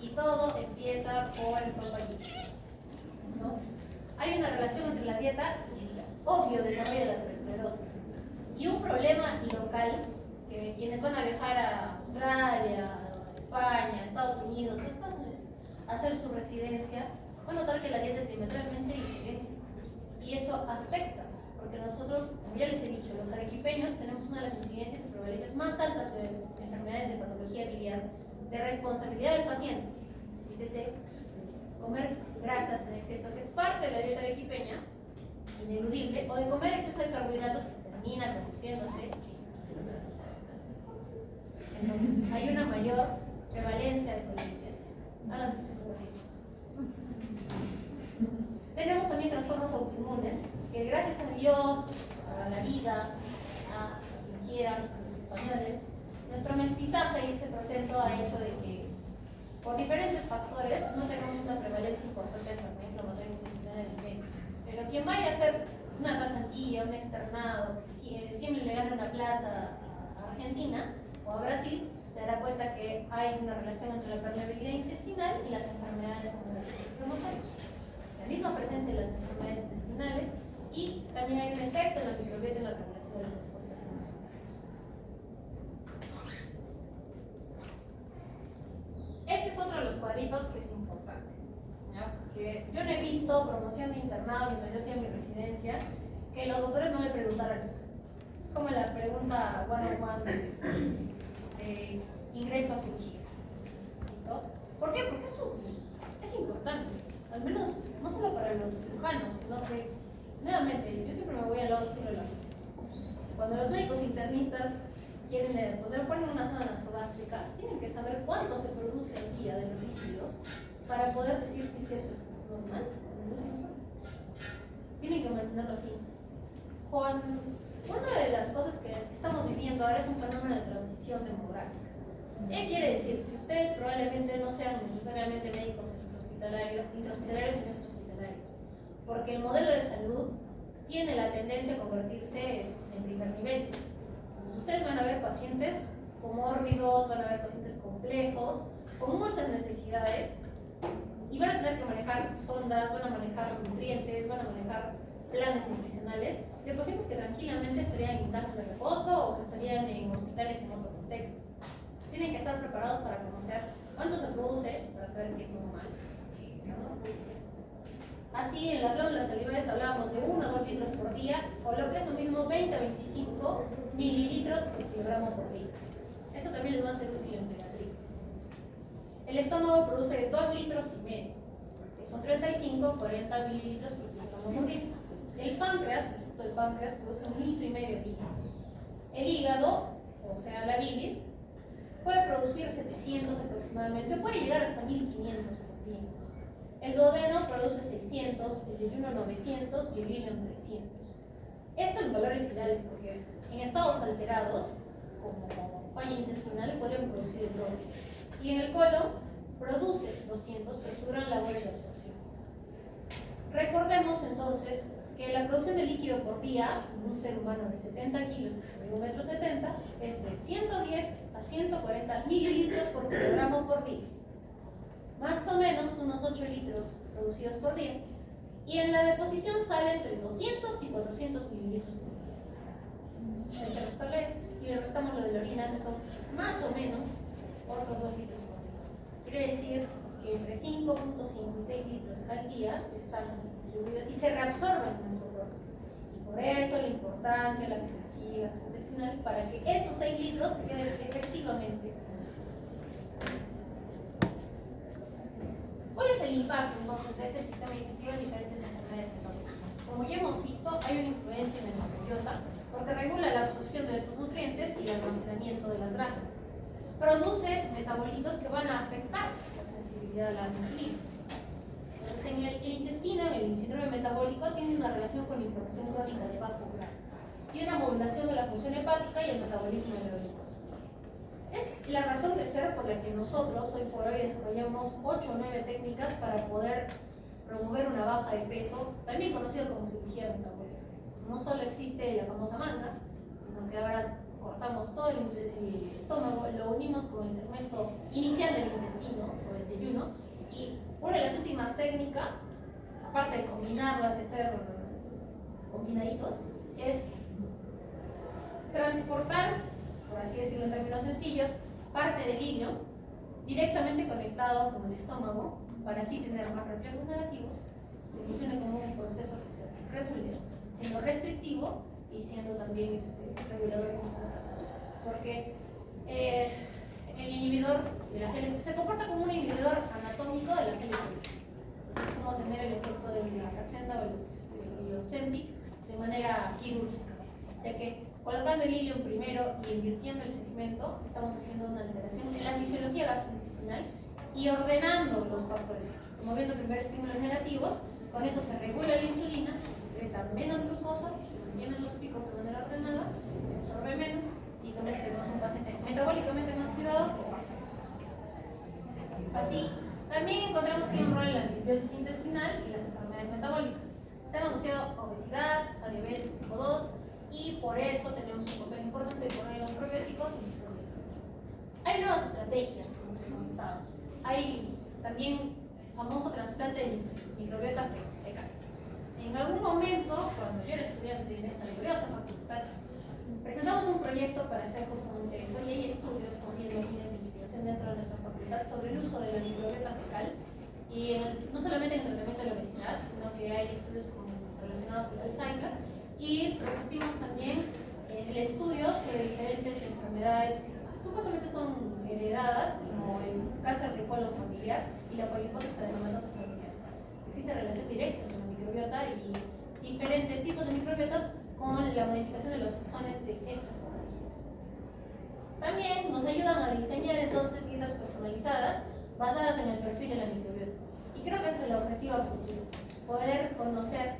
Y todo empieza por el papayito, ¿no? Hay una relación entre la dieta y el obvio desarrollo de la aterosclerosis. Y un problema local, que quienes van a viajar a Australia, a España, a Estados Unidos, a hacer su residencia, van a notar que la dieta es diametralmente diferente. Y eso afecta, porque nosotros, como ya les he dicho, los arequipeños tenemos una de las incidencias y prevalencias más altas de enfermedades de patología biliar, de responsabilidad del paciente. Dícese, comer grasas en exceso, que es parte de la dieta arequipeña, ineludible, o de comer exceso de carbohidratos que termina convirtiéndose. Entonces, hay una mayor prevalencia de colitiasis. Háganse sus ejercicios. Tenemos también trastornos autoinmunes, que gracias a Dios, a la vida, a quien quieran, a los españoles, nuestro mestizaje y este proceso ha hecho de que, por diferentes factores, no tengamos una prevalencia importante de enfermedad inflamatoria intestinal en el medio. Pero quien vaya a hacer una pasantía, un externado, siempre le gana una plaza a Argentina o a Brasil, se dará cuenta que hay una relación entre la permeabilidad intestinal y las enfermedades reumatológicas. La misma presencia de las enfermedades intestinales y también hay un efecto en la microbiota en la regulación de las respuestas inmunitarias. Este es otro de los cuadritos que es importante, ¿ya? Porque yo no he visto promoción de internado mientras yo hacía mi residencia que los doctores no le preguntaran esto. Es como la pregunta one-on-one de ingreso a cirugía. ¿Listo? ¿Por qué? Porque es útil, es importante. Al menos, no solo para los cirujanos, sino que, nuevamente, yo siempre me voy al hospital. Cuando los médicos internistas quieren poner una zona nasogástrica, tienen que saber cuánto se produce al día de los líquidos para poder decir si es que eso es normal o no es normal. Tienen que mantenerlo así. Una de las cosas que estamos viviendo ahora es un fenómeno de transición demográfica. ¿Qué quiere decir? Que ustedes probablemente no sean necesariamente médicos intrahospitalarios y extrahospitalarios, porque el modelo de salud tiene la tendencia a convertirse en primer nivel. Entonces, ustedes van a ver pacientes comórbidos, van a ver pacientes complejos, con muchas necesidades, y van a tener que manejar sondas, van a manejar nutrientes, van a manejar planes nutricionales de pacientes que tranquilamente estarían en casas de reposo o que estarían en hospitales en otro contexto. Tienen que estar preparados para conocer cuánto se produce, para saber qué es normal y qué es anormal. Así, en las glándulas salivales hablábamos de 1 a 2 litros por día, o lo que es lo mismo, 20 a 25 mililitros por kilogramo por día. Esto también les va a ser útil en pediatría. El estómago produce 2 litros y medio, que son 35 40 mililitros por kilogramo por día. El páncreas produce 1,5 litros al día. El hígado, o o sea, la bilis, puede producir 700 aproximadamente, puede llegar hasta 1500 por día. El duodeno produce 600, el yeyuno 900 y el ilium 300. Esto en valores ideales, porque en estados alterados, como falla intestinal, podrían producir el doble. Y en el colon produce 200, pero su gran labor es la absorción. Recordemos entonces que la producción de líquido por día en un ser humano de 70 kilos de 1,70 m es de 110 a 140 mililitros por kilogramo por día. Más o menos unos 8 litros producidos por día. Y en la deposición sale entre 200 y 400 mililitros por día. Hay que restarle eso. Y le restamos lo de la orina, que son más o menos otros 2 litros por día. Quiere decir que entre 5.5 y 6 litros al día están distribuidos y se reabsorben en nuestro cuerpo. Y por eso la importancia de la fisiología intestinal para que esos 6 litros se queden efectivamente. ¿Cuál es el impacto entonces de este sistema digestivo en diferentes enfermedades metabólicas? Como ya hemos visto, hay una influencia en la microbiota porque regula la absorción de estos nutrientes y el almacenamiento de las grasas. Produce metabolitos que van a afectar la sensibilidad a la insulina. Entonces, en el intestino, el síndrome metabólico tiene una relación con la inflamación crónica de bajo grado y una modulación de la función hepática y el metabolismo de la glucosa. Es la razón de ser por la que nosotros hoy por hoy desarrollamos 8 o 9 técnicas para poder promover una baja de peso, también conocido como cirugía metabólica. No solo existe la famosa manga, sino que ahora cortamos todo el estómago, lo unimos con el segmento inicial del intestino o del yeyuno, y una de las últimas técnicas, aparte de combinarlas y hacer combinaditos, es transportar, por así decirlo en términos sencillos, parte del ilium directamente conectado con el estómago para así tener más reflejos negativos que funcione como un proceso que se regule, siendo restrictivo y siendo también regulador, porque el inhibidor de la gel se comporta como un inhibidor anatómico de la gel. Entonces es como tener el efecto de la Saxenda o el Ozempic de manera quirúrgica, ya que colocando el ilium primero y invirtiendo el segmento, estamos haciendo una alteración en la fisiología gastrointestinal y ordenando los factores, moviendo primero estímulos negativos. Con eso se regula la insulina, se secreta menos glucosa, se mantienen los picos de manera ordenada, se absorbe menos y con esto tenemos un paciente metabólicamente más cuidado o bajo. Así, también encontramos que hay un rol en la disbiosis intestinal y las enfermedades metabólicas. Se han asociado a obesidad, a diabetes tipo 2, y por eso tenemos un papel importante de poner los probióticos y los probióticos. Hay nuevas estrategias, como les comentaba. Hay también el famoso trasplante de microbiota fecal. En algún momento, cuando yo era estudiante en esta gloriosa facultad, presentamos un proyecto para hacer justamente eso, y hay estudios con líneas de investigación dentro de nuestra facultad sobre el uso de la microbiota fecal, y no solamente en el tratamiento de la obesidad, sino que hay estudios relacionados con el Alzheimer. Y propusimos también el estudio sobre diferentes enfermedades que supuestamente son heredadas, como el cáncer de colon familiar y la poliposis adenomatosa familiar. Existe relación directa entre la microbiota y diferentes tipos de microbiotas con la modificación de los exones de estas patologías. También nos ayudan a diseñar entonces dietas personalizadas basadas en el perfil de la microbiota. Y creo que ese es el objetivo a futuro, poder conocer,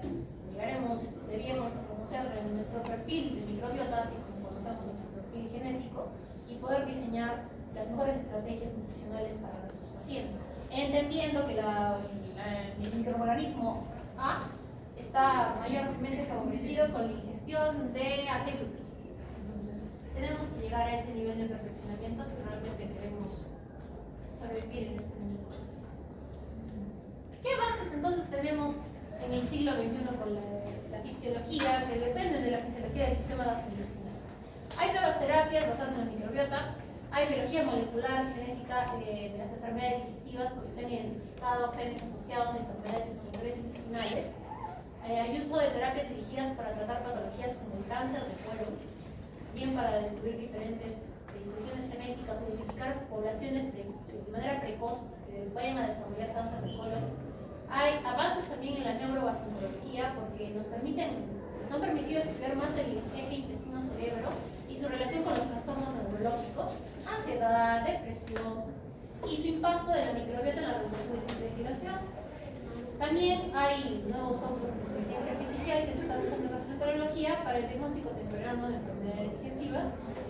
llegaremos de viejos a conocer nuestro perfil de microbiota, así como conocemos nuestro perfil genético, y poder diseñar las mejores estrategias nutricionales para nuestros pacientes, entendiendo que el microorganismo A está mayormente favorecido con la ingestión de aceites. Entonces, tenemos que llegar a ese nivel de perfeccionamiento si realmente queremos sobrevivir en este mundo. ¿Qué avances entonces tenemos en el siglo XXI con la fisiología, que dependen de la fisiología del sistema gastrointestinal? Hay nuevas terapias basadas en la microbiota, hay biología molecular, genética de las enfermedades digestivas, porque se han identificado genes asociados a enfermedades inflamatorias intestinales. Hay uso de terapias dirigidas para tratar patologías como el cáncer de colon, bien para descubrir diferentes disposiciones genéticas o identificar poblaciones de manera precoz que vayan a desarrollar cáncer de colon. Hay avances también en la neurogastroenterología porque nos han permitido estudiar más el eje intestino-cerebro y su relación con los trastornos neurológicos. y su impacto de la microbiota en la regulación del estrés y la ansiedad. También hay nuevos software de inteligencia artificial que se están usando en gastroenterología para el diagnóstico temprano de enfermedades digestivas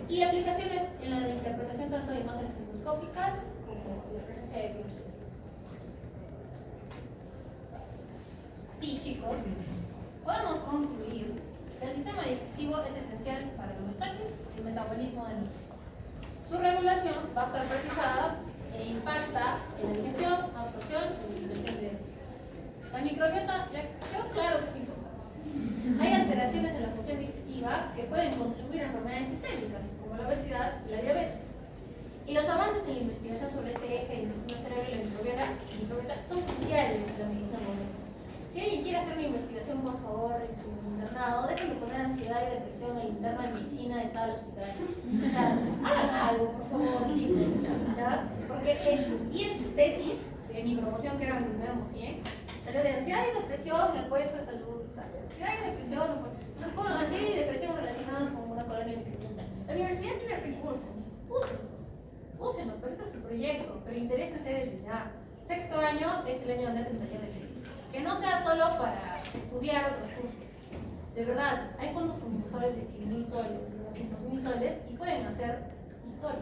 y aplicaciones en la interpretación tanto de imágenes endoscópicas como la presencia de biopsias. Así, chicos, podemos concluir que el sistema digestivo es esencial para la homeostasis y el metabolismo del organismo. Su regulación va a estar precisada e impacta en la digestión, absorción y eliminación de la microbiota. Ya quedó claro que es importante. Hay alteraciones en la función digestiva que pueden contribuir a enfermedades sistémicas, como la obesidad y la diabetes. Y los avances en la investigación sobre este eje de intestino-cerebro y la microbiota son cruciales en la medicina moderna. Si alguien quiere hacer una investigación, por favor, en su internado, dejen de poner ansiedad y depresión en el interno de medicina de tal hospital. O sea, hagan algo, por favor, chicos, ¿ya? Porque y es tesis de mi promoción, que éramos 100, salió de ansiedad y depresión en el puesto de salud, ansiedad y depresión, entonces pongan ansiedad y depresión relacionadas con una colonia microbiota. La universidad tiene recursos, úsenlos, presenten su proyecto, pero interésense desde ya. Sexto año es el año donde hacen taller de tesis. Que no sea solo para estudiar otros cursos. De verdad, hay fondos concursores de 100.000 soles, de 200.000 soles y pueden hacer historia.